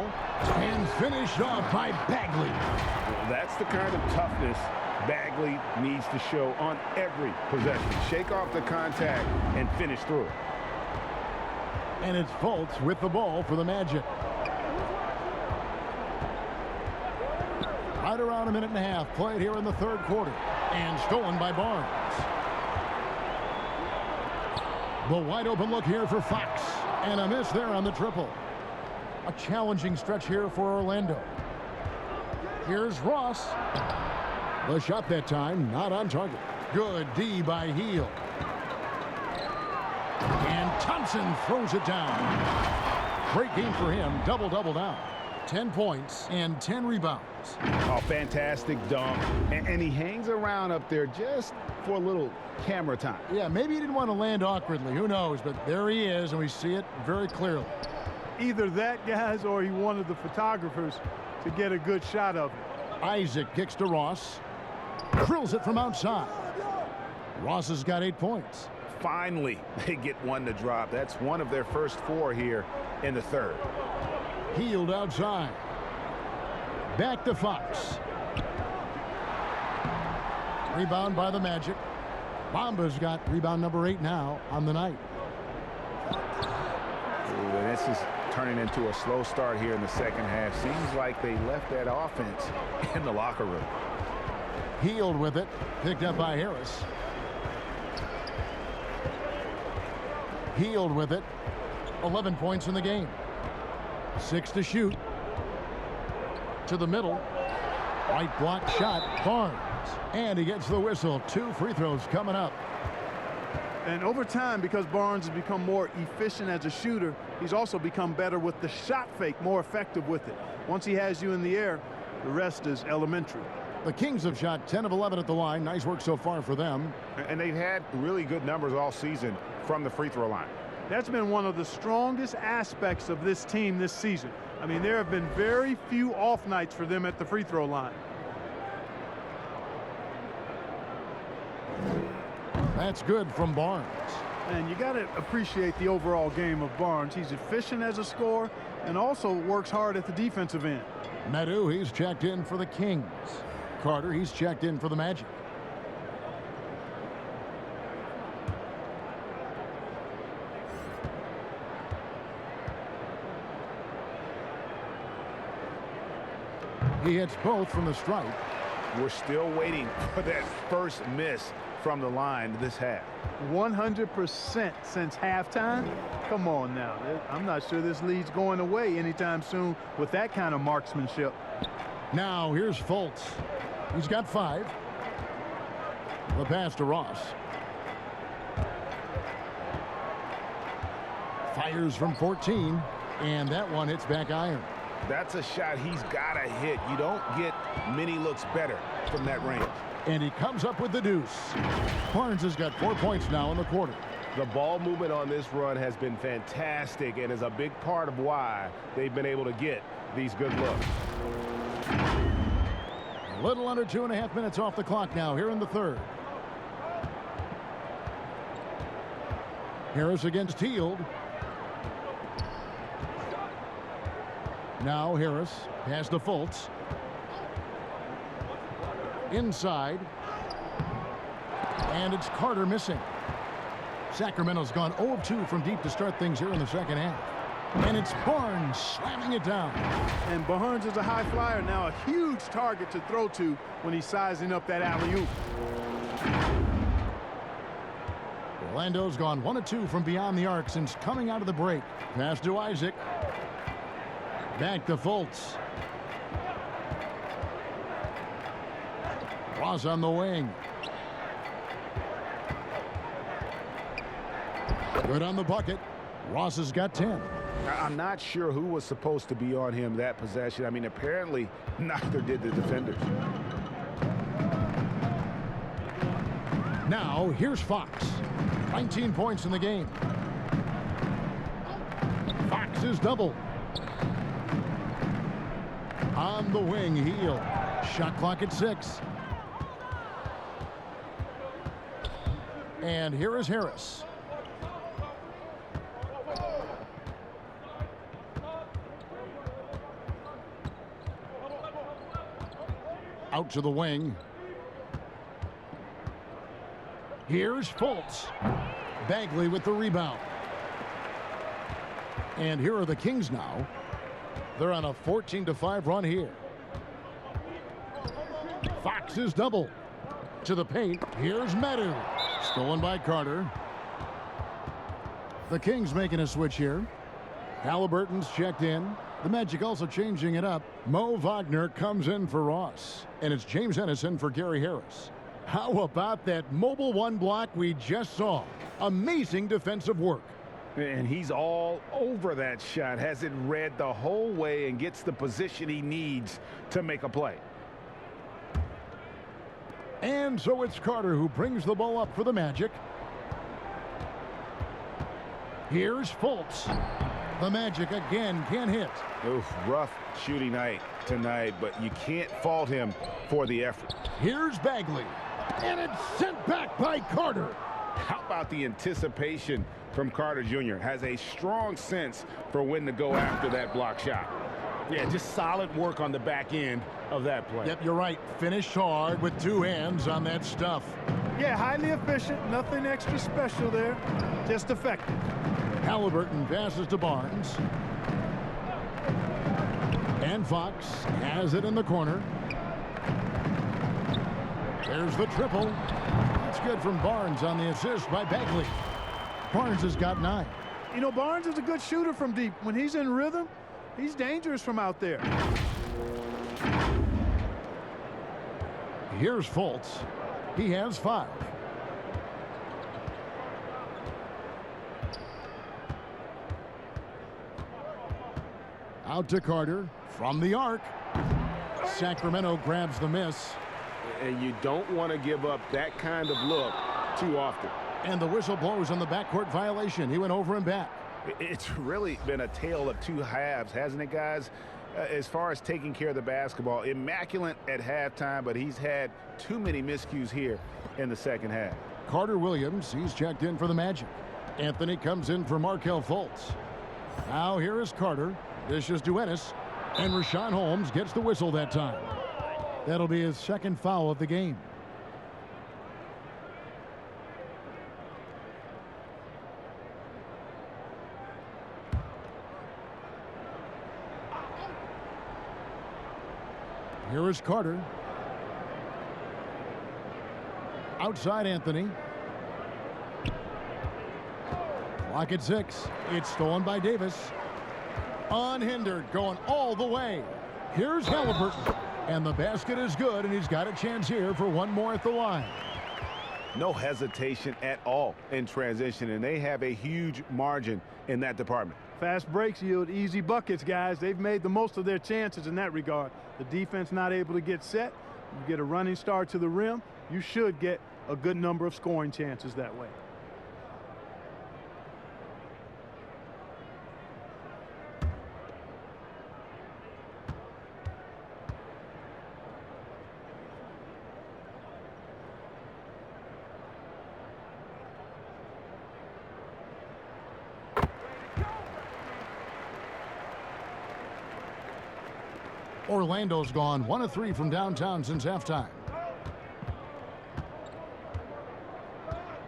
and finished off by Bagley. Well, that's the kind of toughness Bagley needs to show on every possession. Shake off the contact and finish through it. And it's Fultz with the ball for the Magic. Right around a minute and a half played here in the third quarter. And stolen by Barnes. The wide open look here for Fox. And a miss there on the triple. A challenging stretch here for Orlando. Here's Ross. The shot that time not on target. Good D by Hield. And Thompson throws it down. Great game for him. Double-double down. 10 points and 10 rebounds. Oh, fantastic dunk. And he hangs around up there just for a little camera time. Yeah, maybe he didn't want to land awkwardly. Who knows? But there he is, and we see it very clearly. Either that, guys, or he wanted the photographers to get a good shot of it. Isaac kicks to Ross. Drills it from outside. Ross has got 8 points. Finally, they get one to drop. That's one of their first 4 here in the third. Hield outside. Back to Fox. Rebound by the Magic. Bamba's got rebound number 8 now on the night. Ooh, and this is turning into a slow start here in the second half. Seems like they left that offense in the locker room. Hield with it. Picked up by Harris. Hield with it. 11 points in the game. 6 to shoot. To the middle. Right block shot. Barnes. And he gets the whistle. 2 free throws coming up. And over time, because Barnes has become more efficient as a shooter, he's also become better with the shot fake, more effective with it. Once he has you in the air, the rest is elementary. The Kings have shot 10 of 11 at the line. Nice work so far for them. And they've had really good numbers all season from the free throw line. That's been one of the strongest aspects of this team this season. I mean, there have been very few off nights for them at the free throw line. That's good from Barnes. And you got to appreciate the overall game of Barnes. He's efficient as a scorer and also works hard at the defensive end. Meadow, he's checked in for the Kings. Carter, he's checked in for the Magic. He hits both from the stripe. We're still waiting for that first miss from the line this half. 100% since halftime. Come on now. I'm not sure this lead's going away anytime soon with that kind of marksmanship. Now here's Fultz. He's got 5. The pass to Ross. Fires from 14, and that one hits back iron. That's a shot he's got to hit. You don't get many looks better from that range. And he comes up with the deuce. Barnes has got 4 points now in the quarter. The ball movement on this run has been fantastic and is a big part of why they've been able to get these good looks. A little under 2.5 minutes off the clock now here in the third. Harris against Hield. Now Harris pass to Fultz. Inside. And it's Carter missing. Sacramento's gone 0 of 2 from deep to start things here in the second half. And it's Barnes slamming it down. And Barnes is a high flyer now, a huge target to throw to when he's sizing up that alley-oop. Orlando's gone 1 of 2 from beyond the arc since coming out of the break. Pass to Isaac. Back to Fultz. Ross on the wing. Good on the bucket. Ross has got 10. I'm not sure who was supposed to be on him that possession. I mean, apparently neither did the defenders. Now here's Fox. 19 points in the game. Fox is double. On the wing, Hield. Shot clock at 6. And here is Harris. Out to the wing. Here's Fultz. Bagley with the rebound. And here are the Kings now. They're on a 14-5 run here. Fox is double. To the paint. Here's Medu. Stolen by Carter. The Kings making a switch here. Halliburton's checked in. The Magic also changing it up. Mo Wagner comes in for Ross. And it's James Ennison for Gary Harris. How about that mobile one block we just saw? Amazing defensive work. And he's all over that shot. Has it read the whole way and gets the position he needs to make a play. And so it's Carter who brings the ball up for the Magic. Here's Fultz. The Magic again can't hit. Oof, rough shooting night tonight, but you can't fault him for the effort. Here's Bagley. And it's sent back by Carter. How about the anticipation from Carter Jr.? Has a strong sense for when to go after that block shot. Yeah, just solid work on the back end of that play. Yep, you're right. Finished hard with 2 hands on that stuff. Yeah, highly efficient. Nothing extra special there. Just effective. Halliburton passes to Barnes. And Fox has it in the corner. There's the triple. That's good from Barnes on the assist by Bagley. Barnes has got 9. You know, Barnes is a good shooter from deep. When he's in rhythm, he's dangerous from out there. Here's Fultz. He has 5. Out to Carter from the arc. Sacramento grabs the miss. And you don't want to give up that kind of look too often. And the whistle blows on the backcourt violation. He went over and back. It's really been a tale of 2 halves, hasn't it, guys? As far as taking care of the basketball, immaculate at halftime, but he's had too many miscues here in the second half. Carter Williams, he's checked in for the Magic. Anthony comes in for Markelle Fultz. Now here is Carter. Dishes to Ennis. And Rashawn Holmes gets the whistle that time. That'll be his second foul of the game. Here is Carter. Outside Anthony. Clock at 6. It's stolen by Davis. Unhindered, going all the way. Here's Halliburton. And the basket is good, and he's got a chance here for one more at the line. No hesitation at all in transition, and they have a huge margin in that department. Fast breaks yield easy buckets, guys. They've made the most of their chances in that regard. The defense not able to get set. You get a running start to the rim, you should get a good number of scoring chances that way. Orlando's gone 1 of 3 from downtown since halftime.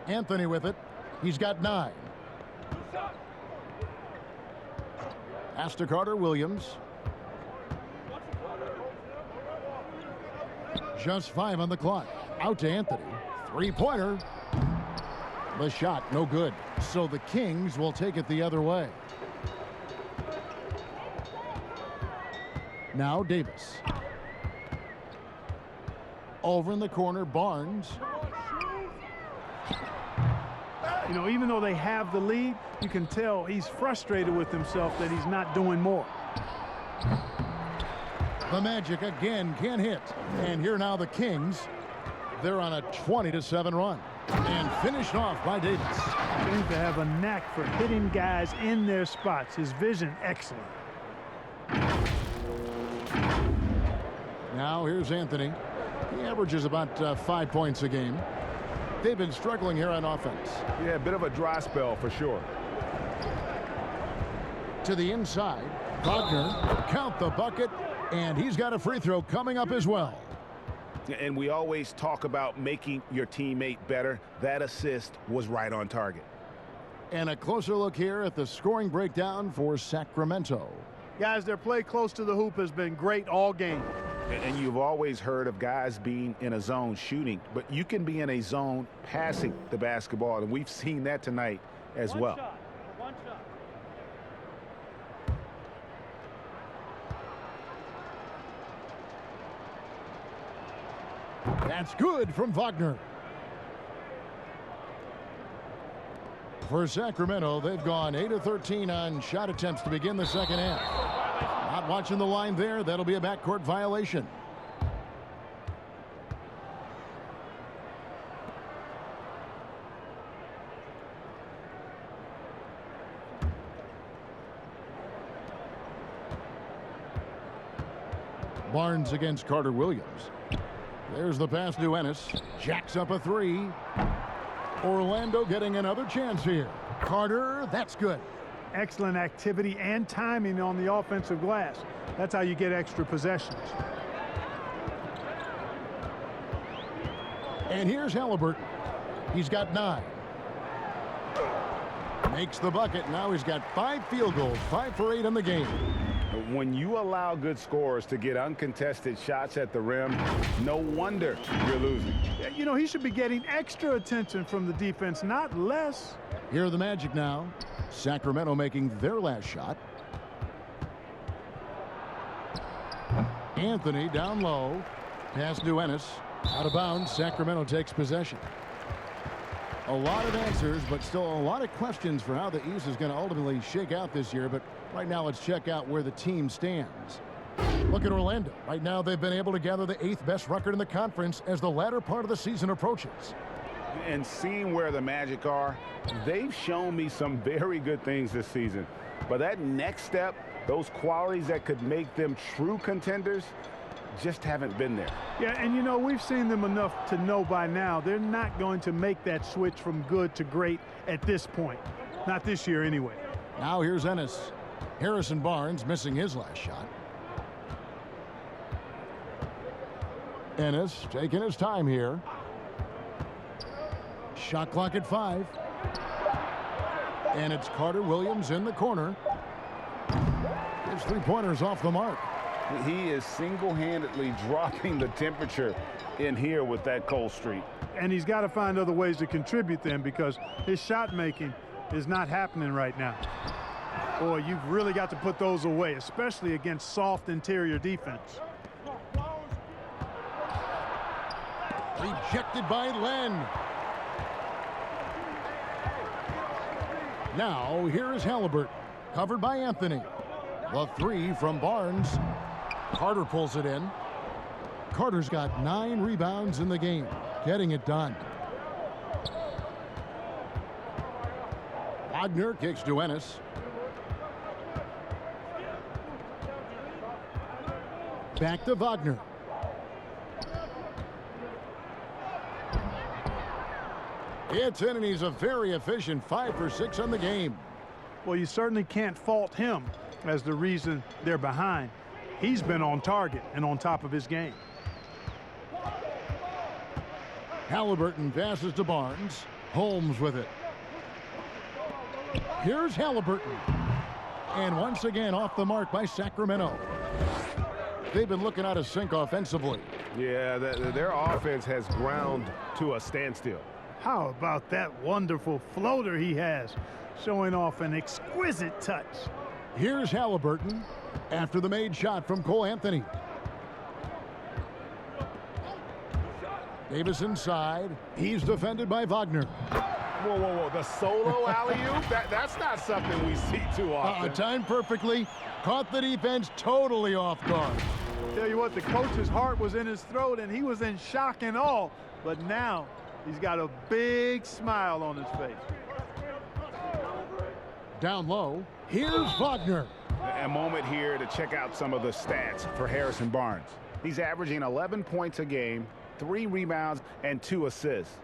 Anthony with it. He's got 9. Pass to Carter Williams. Just 5 on the clock. Out to Anthony. 3-pointer. The shot, no good. So the Kings will take it the other way. Now Davis. Over in the corner, Barnes. You know, even though they have the lead, you can tell he's frustrated with himself that he's not doing more. The Magic again can't hit. And here now the Kings. They're on a 20-7 run. And finished off by Davis. Seems to have a knack for hitting guys in their spots. His vision, excellent. Now here's Anthony. He averages about 5 points a game. They've been struggling here on offense. Yeah, a bit of a dry spell for sure. To the inside, Wagner, count the bucket, and he's got a free throw coming up as well. And we always talk about making your teammate better. That assist was right on target. And a closer look here at the scoring breakdown for Sacramento. Guys, their play close to the hoop has been great all game. And you've always heard of guys being in a zone shooting, but you can be in a zone passing the basketball, and we've seen that tonight as well. One shot. That's good from Wagner. For Sacramento, they've gone 8 of 13 on shot attempts to begin the second half. Not watching the line there. That'll be a backcourt violation. Barnes against Carter Williams. There's the pass to Ennis. Jacks up a 3. Orlando getting another chance here. Carter, that's good. Excellent activity and timing on the offensive glass. That's how you get extra possessions. And here's Halliburton. He's got 9. Makes the bucket. Now he's got 5 field goals, 5 for 8 in the game. When you allow good scorers to get uncontested shots at the rim, no wonder you're losing. You know, he should be getting extra attention from the defense, not less. Here are the Magic now. Sacramento making their last shot. Anthony down low. Pass to Ennis. Out of bounds. Sacramento takes possession. A lot of answers, but still a lot of questions for how the East is going to ultimately shake out this year. But right now, let's check out where the team stands. Look at Orlando. Right now, they've been able to gather the 8th best record in the conference as the latter part of the season approaches. And seeing where the Magic are, they've shown me some very good things this season. But that next step, those qualities that could make them true contenders, just haven't been there. Yeah, and you know, we've seen them enough to know by now they're not going to make that switch from good to great at this point. Not this year anyway. Now here's Ennis. Harrison Barnes missing his last shot. Ennis taking his time here. Shot clock at 5. And it's Carter Williams in the corner. His 3-pointers off the mark. He is single-handedly dropping the temperature in here with that cold streak. And he's got to find other ways to contribute then, because his shot making is not happening right now. Boy, you've really got to put those away, especially against soft interior defense. Rejected by Len. Now, here is Halliburton, covered by Anthony. The three from Barnes. Carter pulls it in. Carter's got 9 rebounds in the game, getting it done. Wagner kicks to Ennis. Back to Wagner. It's in, and he's a very efficient 5 for 6 on the game. Well, you certainly can't fault him as the reason they're behind. He's been on target and on top of his game. Halliburton passes to Barnes. Holmes with it. Here's Halliburton. And once again off the mark by Sacramento. They've been looking out of sync offensively. Yeah, their offense has ground to a standstill. How about that wonderful floater he has, showing off an exquisite touch. Here's Halliburton after the made shot from Cole Anthony. Davis inside. He's defended by Wagner. Whoa, whoa, whoa. The solo alley-oop? That's not something we see too often. Timed perfectly. Caught the defense totally off guard. Tell you what, the coach's heart was in his throat, and he was in shock and awe. But now he's got a big smile on his face. Down low. Here's Wagner. A moment here to check out some of the stats for Harrison Barnes. He's averaging 11 points a game, 3 rebounds, and 2 assists.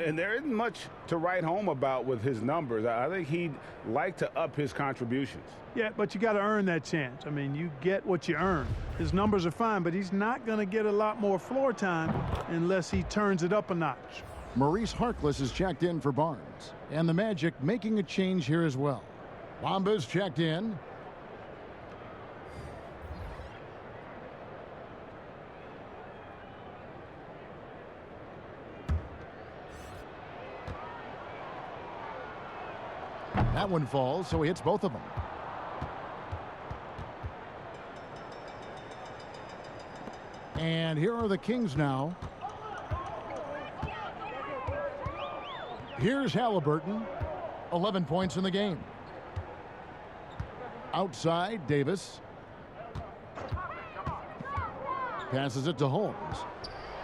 And there isn't much to write home about with his numbers. I think he'd like to up his contributions. Yeah, but you got to earn that chance. I mean, you get what you earn. His numbers are fine, but he's not going to get a lot more floor time unless he turns it up a notch. Maurice Harkless is checked in for Barnes. And the Magic making a change here as well. Wamba's checked in. That one falls, so he hits both of them. And here are the Kings now. Here's Halliburton, 11 points in the game. Outside, Davis. Passes it to Holmes.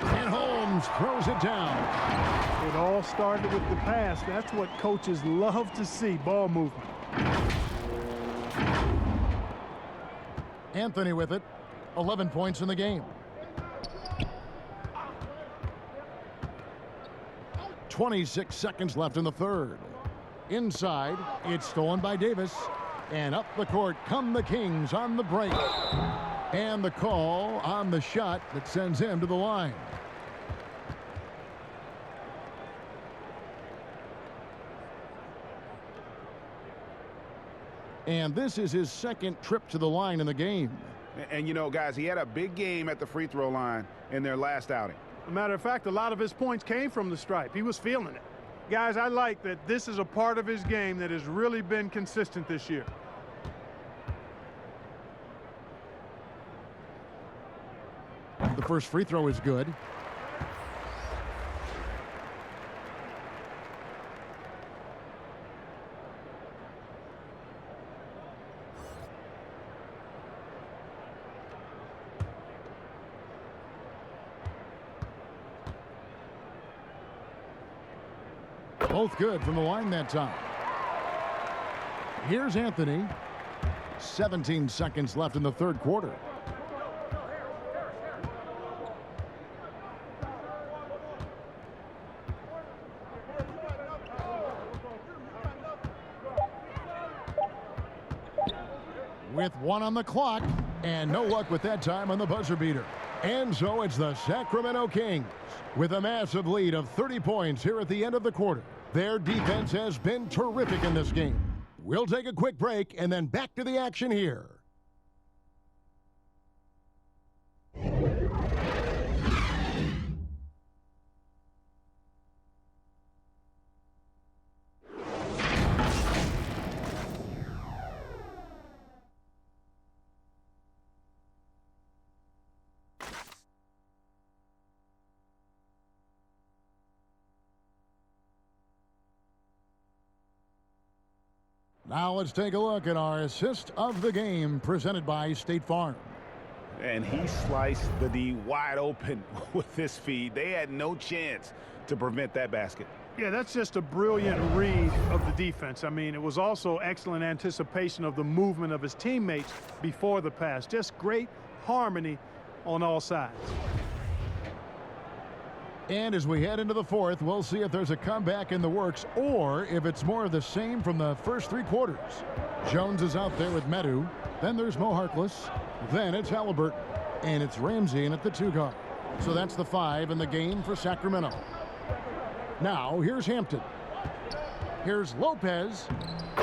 And Holmes throws it down. It all started with the pass. That's what coaches love to see, ball movement. Anthony with it, 11 points in the game. 26 seconds left in the third. Inside, it's stolen by Davis. And up the court come the Kings on the break. And the call on the shot that sends him to the line. And this is his second trip to the line in the game. And you know, guys, he had a big game at the free throw line in their last outing. As a matter of fact, a lot of his points came from the stripe. He was feeling it. Guys, I like that this is a part of his game that has really been consistent this year. The first free throw is good. Both good from the line that time. Here's Anthony. 17 seconds left in the third quarter. With 1 on the clock, and no luck with that time on the buzzer beater. And so it's the Sacramento Kings with a massive lead of 30 points here at the end of the quarter. Their defense has been terrific in this game. We'll take a quick break and then back to the action here. Now let's take a look at our assist of the game presented by State Farm. And he sliced the D wide open with this feed. They had no chance to prevent that basket. Yeah, that's just a brilliant read of the defense. I mean, it was also excellent anticipation of the movement of his teammates before the pass. Just great harmony on all sides. And as we head into the fourth, we'll see if there's a comeback in the works or if it's more of the same from the first 3 quarters. Jones is out there with Medu. Then there's Mo Harkless. Then it's Halliburton. And it's Ramsey in at the 2 guard. So that's the 5 in the game for Sacramento. Now here's Hampton. Here's Lopez.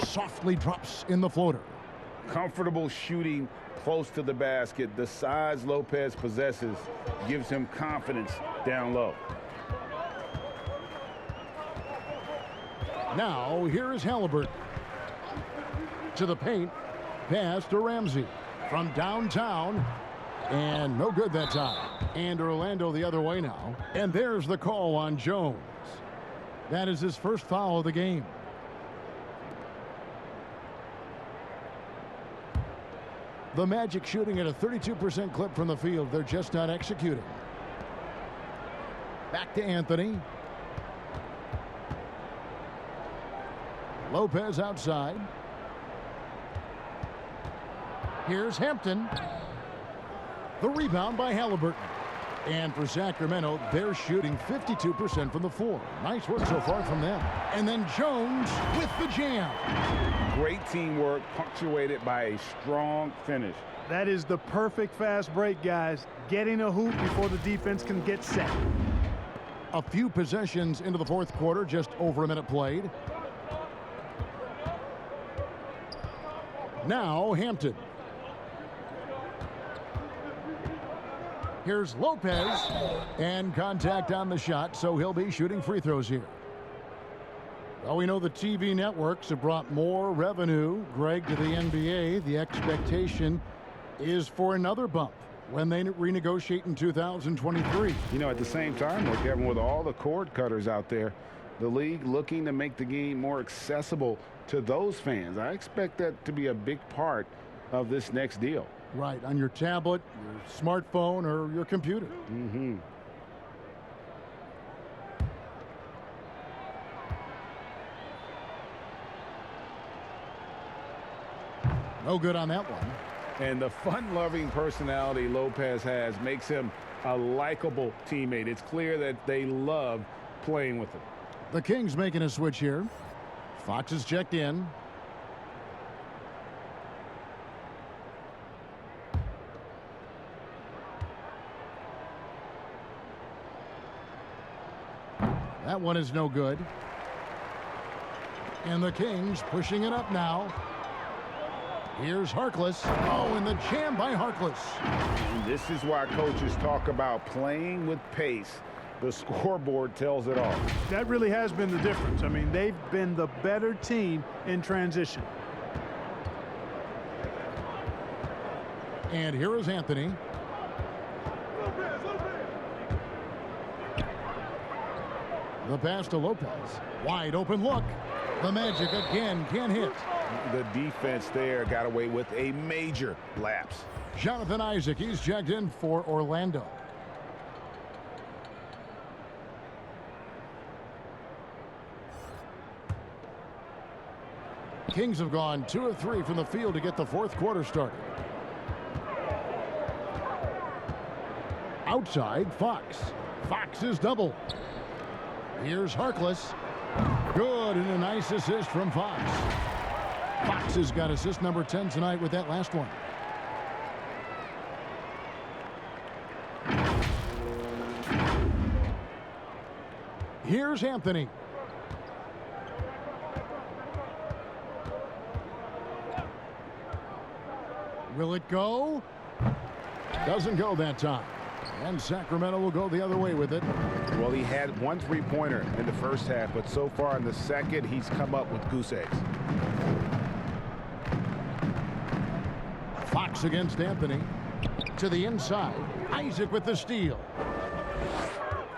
Softly drops in the floater. Comfortable shooting close to the basket. The size Lopez possesses gives him confidence down low. Now here is Halliburton. To the paint. Pass to Ramsey. From downtown. And no good that time. And Orlando the other way now. And there's the call on Jones. That is his first foul of the game. The Magic shooting at a 32% clip from the field. They're just not executing. Back to Anthony. Lopez outside. Here's Hampton. The rebound by Halliburton. And for Sacramento, they're shooting 52% from the floor. Nice work so far from them. And then Jones with the jam. Great teamwork, punctuated by a strong finish. That is the perfect fast break, guys. Getting a hoop before the defense can get set. A few possessions into the fourth quarter, just over a minute played. Now Hampton. Here's Lopez, and contact on the shot, so he'll be shooting free throws here. Well, we know the TV networks have brought more revenue, Greg, to the NBA. The expectation is for another bump when they renegotiate in 2023. You know, at the same time, though, Kevin, with all the cord cutters out there, the league looking to make the game more accessible to those fans. I expect that to be a big part of this next deal. Right, on your tablet, your smartphone, or your computer. Mm-hmm. No good on that one. And the fun-loving personality Lopez has makes him a likable teammate. It's clear that they love playing with him. The Kings making a switch here. Fox is checked in. That one is no good. And the Kings pushing it up now. Here's Harkless. Oh, and the jam by Harkless. And this is why coaches talk about playing with pace. The scoreboard tells it all. That really has been the difference. I mean, they've been the better team in transition. And here is Anthony. The pass to Lopez. Wide open look. The Magic again can't hit. The defense there got away with a major lapse. Jonathan Isaac, he's checked in for Orlando. Kings have gone 2 of 3 from the field to get the fourth quarter started. Outside, Fox. Fox is double. Here's Harkless. Good, and a nice assist from Fox. Fox has got assist number 10 tonight with that last one. Here's Anthony. Will it go? Doesn't go that time. And Sacramento will go the other way with it. Well, he had 1 3-pointer in the first half, but so far in the second, he's come up with goose eggs. Fox against Anthony. To the inside. Isaac with the steal.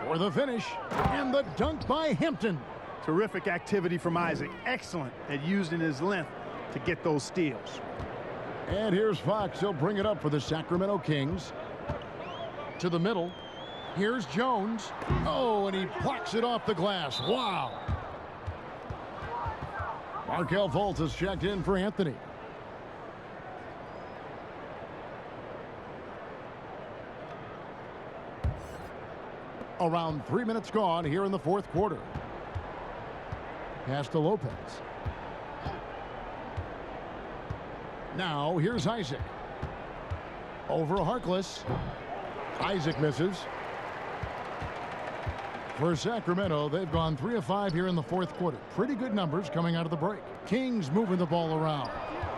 For the finish. And the dunk by Hampton. Terrific activity from Isaac. Excellent at using his length to get those steals. And here's Fox. He'll bring it up for the Sacramento Kings. To the middle. Here's Jones. Oh, and he plucks it off the glass. Wow. Markelle Fultz has checked in for Anthony. Around 3 minutes gone here in the fourth quarter. Pass to Lopez. Now here's Isaac. Over Harkless. Isaac misses. For Sacramento, they've gone 3 of 5 here in the fourth quarter. Pretty good numbers coming out of the break. Kings moving the ball around.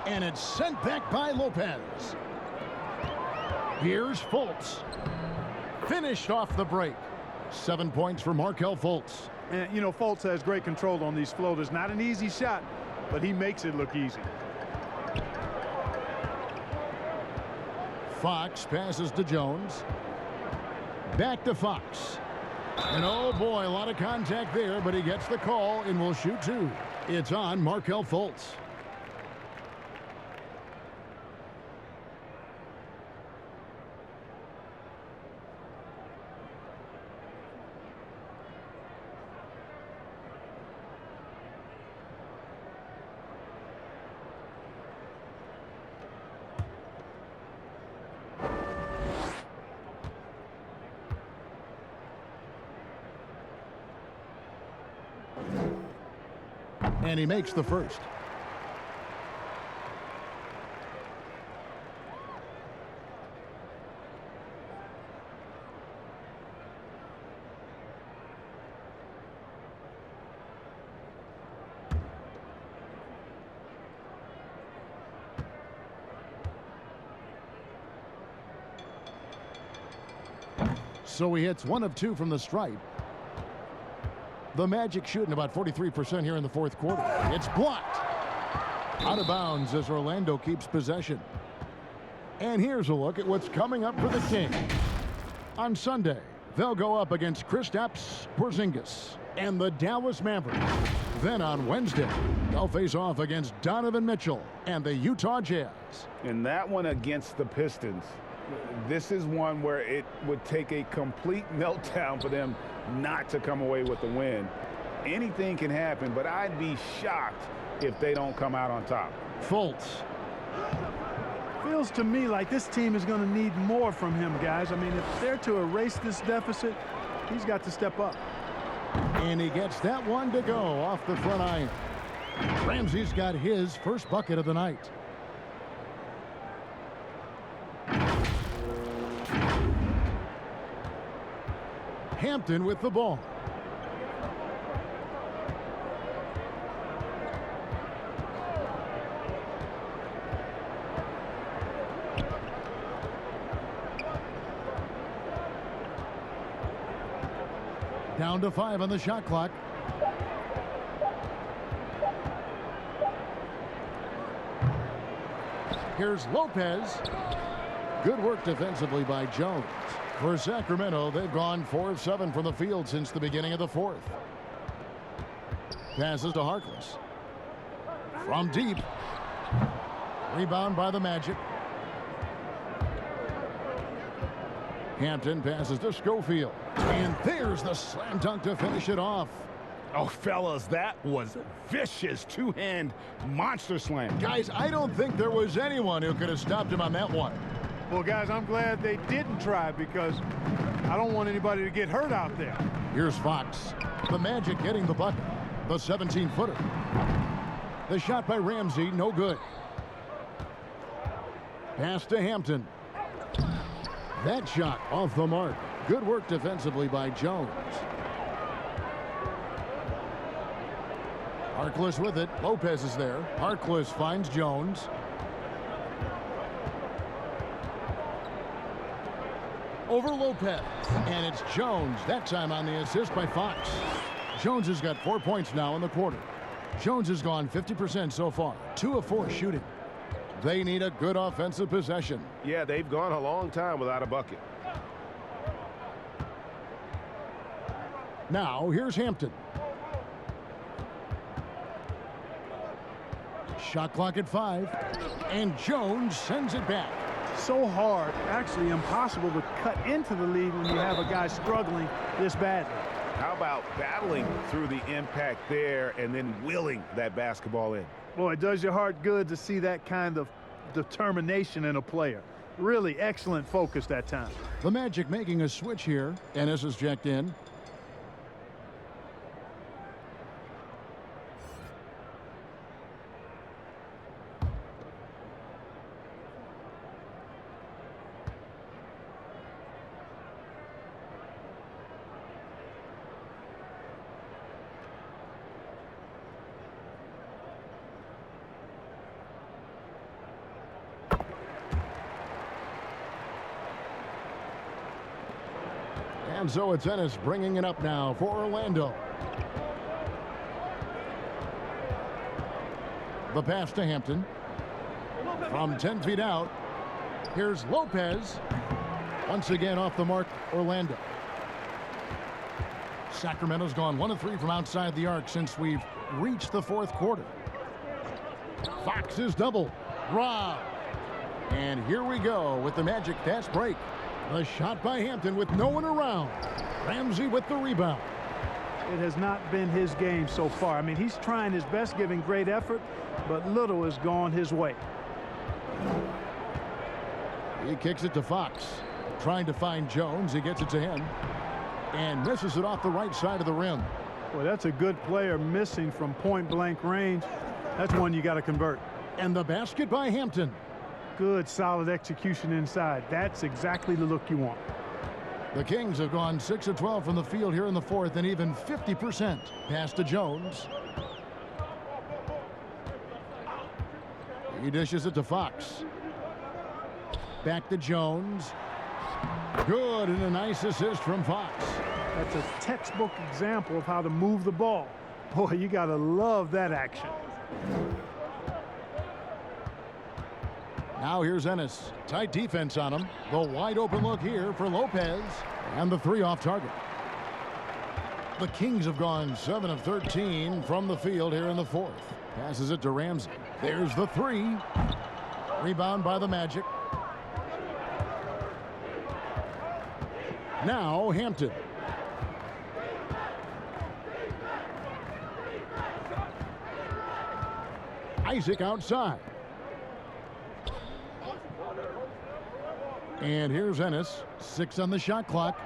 And it's sent back by Lopez. Here's Fultz. Finished off the break. 7 points for Markelle Fultz. And, you know, Fultz has great control on these floaters. Not an easy shot, but he makes it look easy. Fox passes to Jones. Back to Fox. And oh boy, a lot of contact there, but he gets the call and will shoot 2. It's on Markelle Fultz. And he makes the first. So he hits 1 of 2 from the stripe. The Magic shooting about 43% here in the fourth quarter. It's blocked. Out of bounds as Orlando keeps possession. And here's a look at what's coming up for the Kings. On Sunday, they'll go up against Kristaps Porzingis and the Dallas Mavericks. Then on Wednesday, they'll face off against Donovan Mitchell and the Utah Jazz. And that one against the Pistons, this is one where it would take a complete meltdown for them not to come away with the win. Anything can happen, but I'd be shocked if they don't come out on top. Fultz. Feels to me like this team is going to need more from him, guys. I mean, if they're to erase this deficit, he's got to step up. And he gets that one to go off the front iron. Ramsey's got his first bucket of the night. Hampton with the ball. Down to 5 on the shot clock. Here's Lopez. Good work defensively by Jones. For Sacramento, they've gone 4 of 7 from the field since the beginning of the fourth. Passes to Harkless. From deep. Rebound by the Magic. Hampton passes to Schofield. And there's the slam dunk to finish it off. Oh, fellas, that was a vicious two-hand monster slam. Guys, I don't think there was anyone who could have stopped him on that one. Well, guys, I'm glad they didn't try because I don't want anybody to get hurt out there. Here's Fox. The Magic getting the bucket. The 17-footer. The shot by Ramsey, no good. Pass to Hampton. That shot off the mark. Good work defensively by Jones. Harkless with it. Lopez is there. Harkless finds Jones. Over Lopez. And it's Jones, that time on the assist by Fox. Jones has got 4 points now in the quarter. Jones has gone 50% so far. 2 of 4 shooting. They need a good offensive possession. Yeah, they've gone a long time without a bucket. Now, here's Hampton. Shot clock at 5. And Jones sends it back. So hard, actually impossible to cut into the lead when you have a guy struggling this badly. How about battling through the impact there and then willing that basketball in? Boy, it does your heart good to see that kind of determination in a player. Really excellent focus that time. The Magic making a switch here. Ennis is checked in. And so it's Ennis bringing it up now for Orlando. The pass to Hampton. From 10 feet out, here's Lopez. Once again off the mark, Orlando. Sacramento's gone 1 of 3 from outside the arc since we've reached the fourth quarter. Fox is double. Rob. And here we go with the Magic fast break. The shot by Hampton with no one around. Ramsey with the rebound. It has not been his game so far. I mean, he's trying his best, giving great effort, but little has gone his way. He kicks it to Fox. Trying to find Jones. He gets it to him. And misses it off the right side of the rim. Well, that's a good player missing from point-blank range. That's one you got to convert. And the basket by Hampton. Good, solid execution inside. That's exactly the look you want. The Kings have gone 6 of 12 from the field here in the fourth and even 50%. Pass to Jones. He dishes it to Fox. Back to Jones. Good, and a nice assist from Fox. That's a textbook example of how to move the ball. Boy, you got to love that action. Now here's Ennis. Tight defense on him. The wide open look here for Lopez. And the 3 off target. The Kings have gone 7 of 13 from the field here in the fourth. Passes it to Ramsey. There's the 3. Rebound by the Magic. Now Hampton. Isaac outside. And here's Ennis. 6 on the shot clock.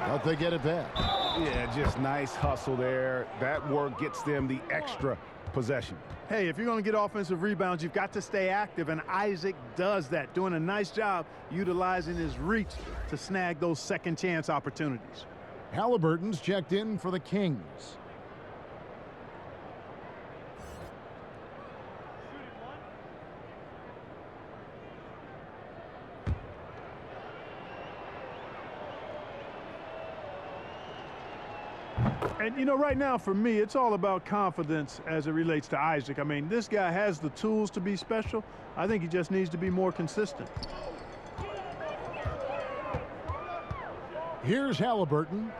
But they get it back. Yeah, just nice hustle there. That work gets them the extra possession. Hey, if you're going to get offensive rebounds, you've got to stay active, and Isaac does that, doing a nice job utilizing his reach to snag those second chance opportunities. Halliburton's checked in for the Kings. And, you know, right now for me, it's all about confidence as it relates to Isaac. I mean, this guy has the tools to be special. I think he just needs to be more consistent. Here's Halliburton.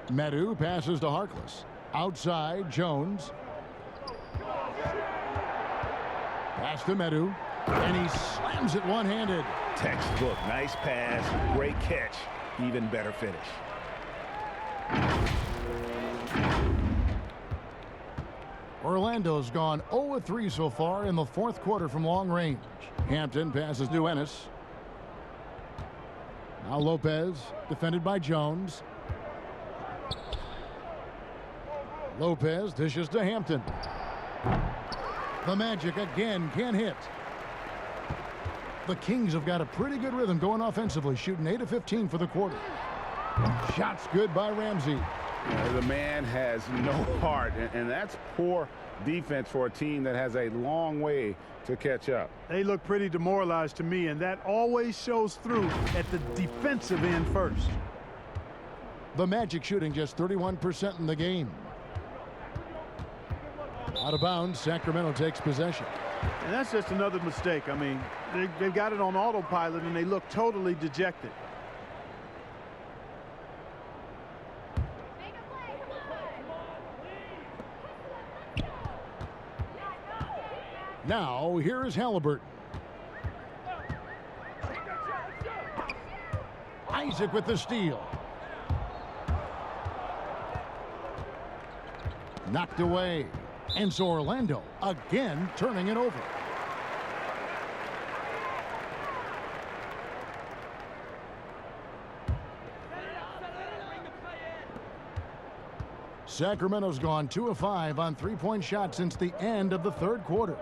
Medu passes to Harkless. Outside, Jones. Pass to Medu. And he slams it one-handed. Textbook. Nice pass. Great catch. Even better finish. Orlando's gone 0 of 3 so far in the fourth quarter from long range. Hampton passes to Ennis. Now Lopez, defended by Jones. Lopez dishes to Hampton. The Magic again can't hit. The Kings have got a pretty good rhythm going offensively, shooting 8 of 15 for the quarter. Shots good by Ramsey. The man has no heart, and that's poor defense for a team that has a long way to catch up. They look pretty demoralized to me, and that always shows through at the defensive end first. The Magic shooting just 31% in the game. Out of bounds, Sacramento takes possession. And that's just another mistake. I mean, they've got it on autopilot, and they look totally dejected. Now, here is Halliburton. Isaac with the steal. Knocked away. And so Orlando again turning it over. Sacramento's gone 2 of 5 on three-point shots since the end of the third quarter.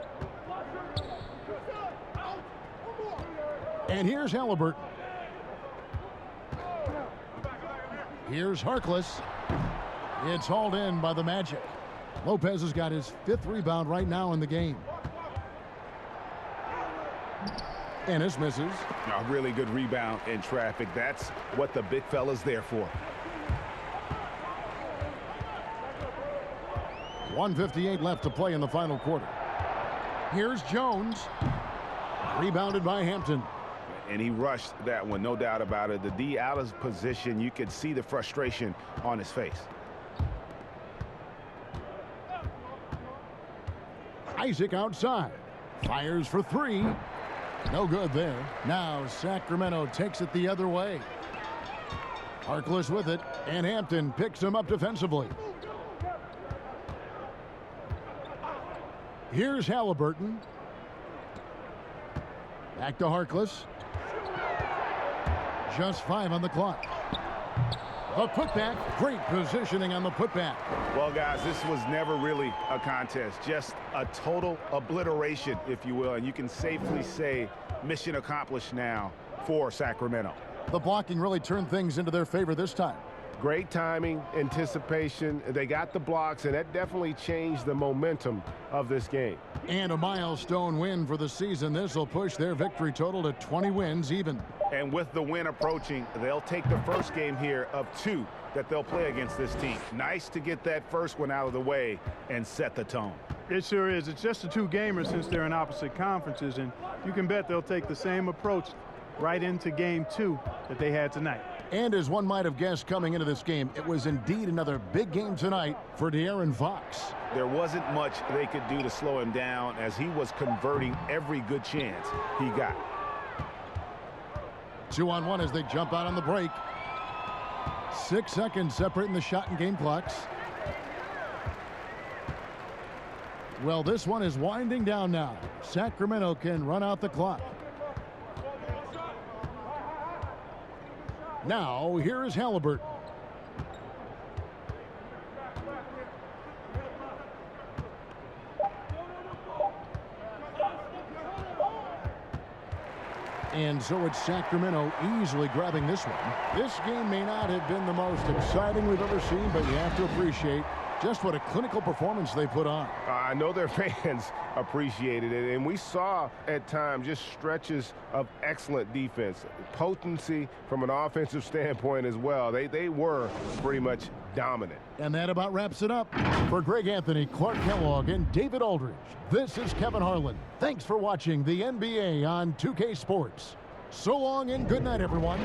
And here's Halliburton. Here's Harkless. It's hauled in by the Magic. Lopez has got his 5th rebound right now in the game. Ennis misses. A really good rebound in traffic. That's what the big fella's there for. 1:58 left to play in the final quarter. Here's Jones. Rebounded by Hampton. And he rushed that one, no doubt about it. The D out of position, you could see the frustration on his face. Isaac outside. Fires for 3. No good there. Now Sacramento takes it the other way. Harkless with it, and Hampton picks him up defensively. Here's Halliburton. Back to Harkless. Just 5 on the clock. The putback. Great positioning on the putback. Well, guys, this was never really a contest. Just a total obliteration, if you will. And you can safely say mission accomplished now for Sacramento. The blocking really turned things into their favor this time. Great timing, anticipation. They got the blocks, and that definitely changed the momentum of this game. And a milestone win for the season. This will push their victory total to 20 wins even. And with the win approaching, they'll take the first game here of 2 that they'll play against this team. Nice to get that first one out of the way and set the tone. It sure is. It's just a 2-gamer since they're in opposite conferences, and you can bet they'll take the same approach right into game 2 that they had tonight. And as one might have guessed coming into this game, it was indeed another big game tonight for De'Aaron Fox. There wasn't much they could do to slow him down as he was converting every good chance he got. 2-on-1 as they jump out on the break. 6 seconds separating the shot and game clocks. Well, this one is winding down now. Sacramento can run out the clock. Now, here is Halliburton. And so it's Sacramento easily grabbing this one. This game may not have been the most exciting we've ever seen, but you have to appreciate just what a clinical performance they put on. I know their fans appreciated it, and we saw at times just stretches of excellent defense. Potency from an offensive standpoint as well. They were pretty much dominant. And that about wraps it up. For Greg Anthony, Clark Kellogg, and David Aldridge, this is Kevin Harlan. Thanks for watching the NBA on 2K Sports. So long and good night, everyone.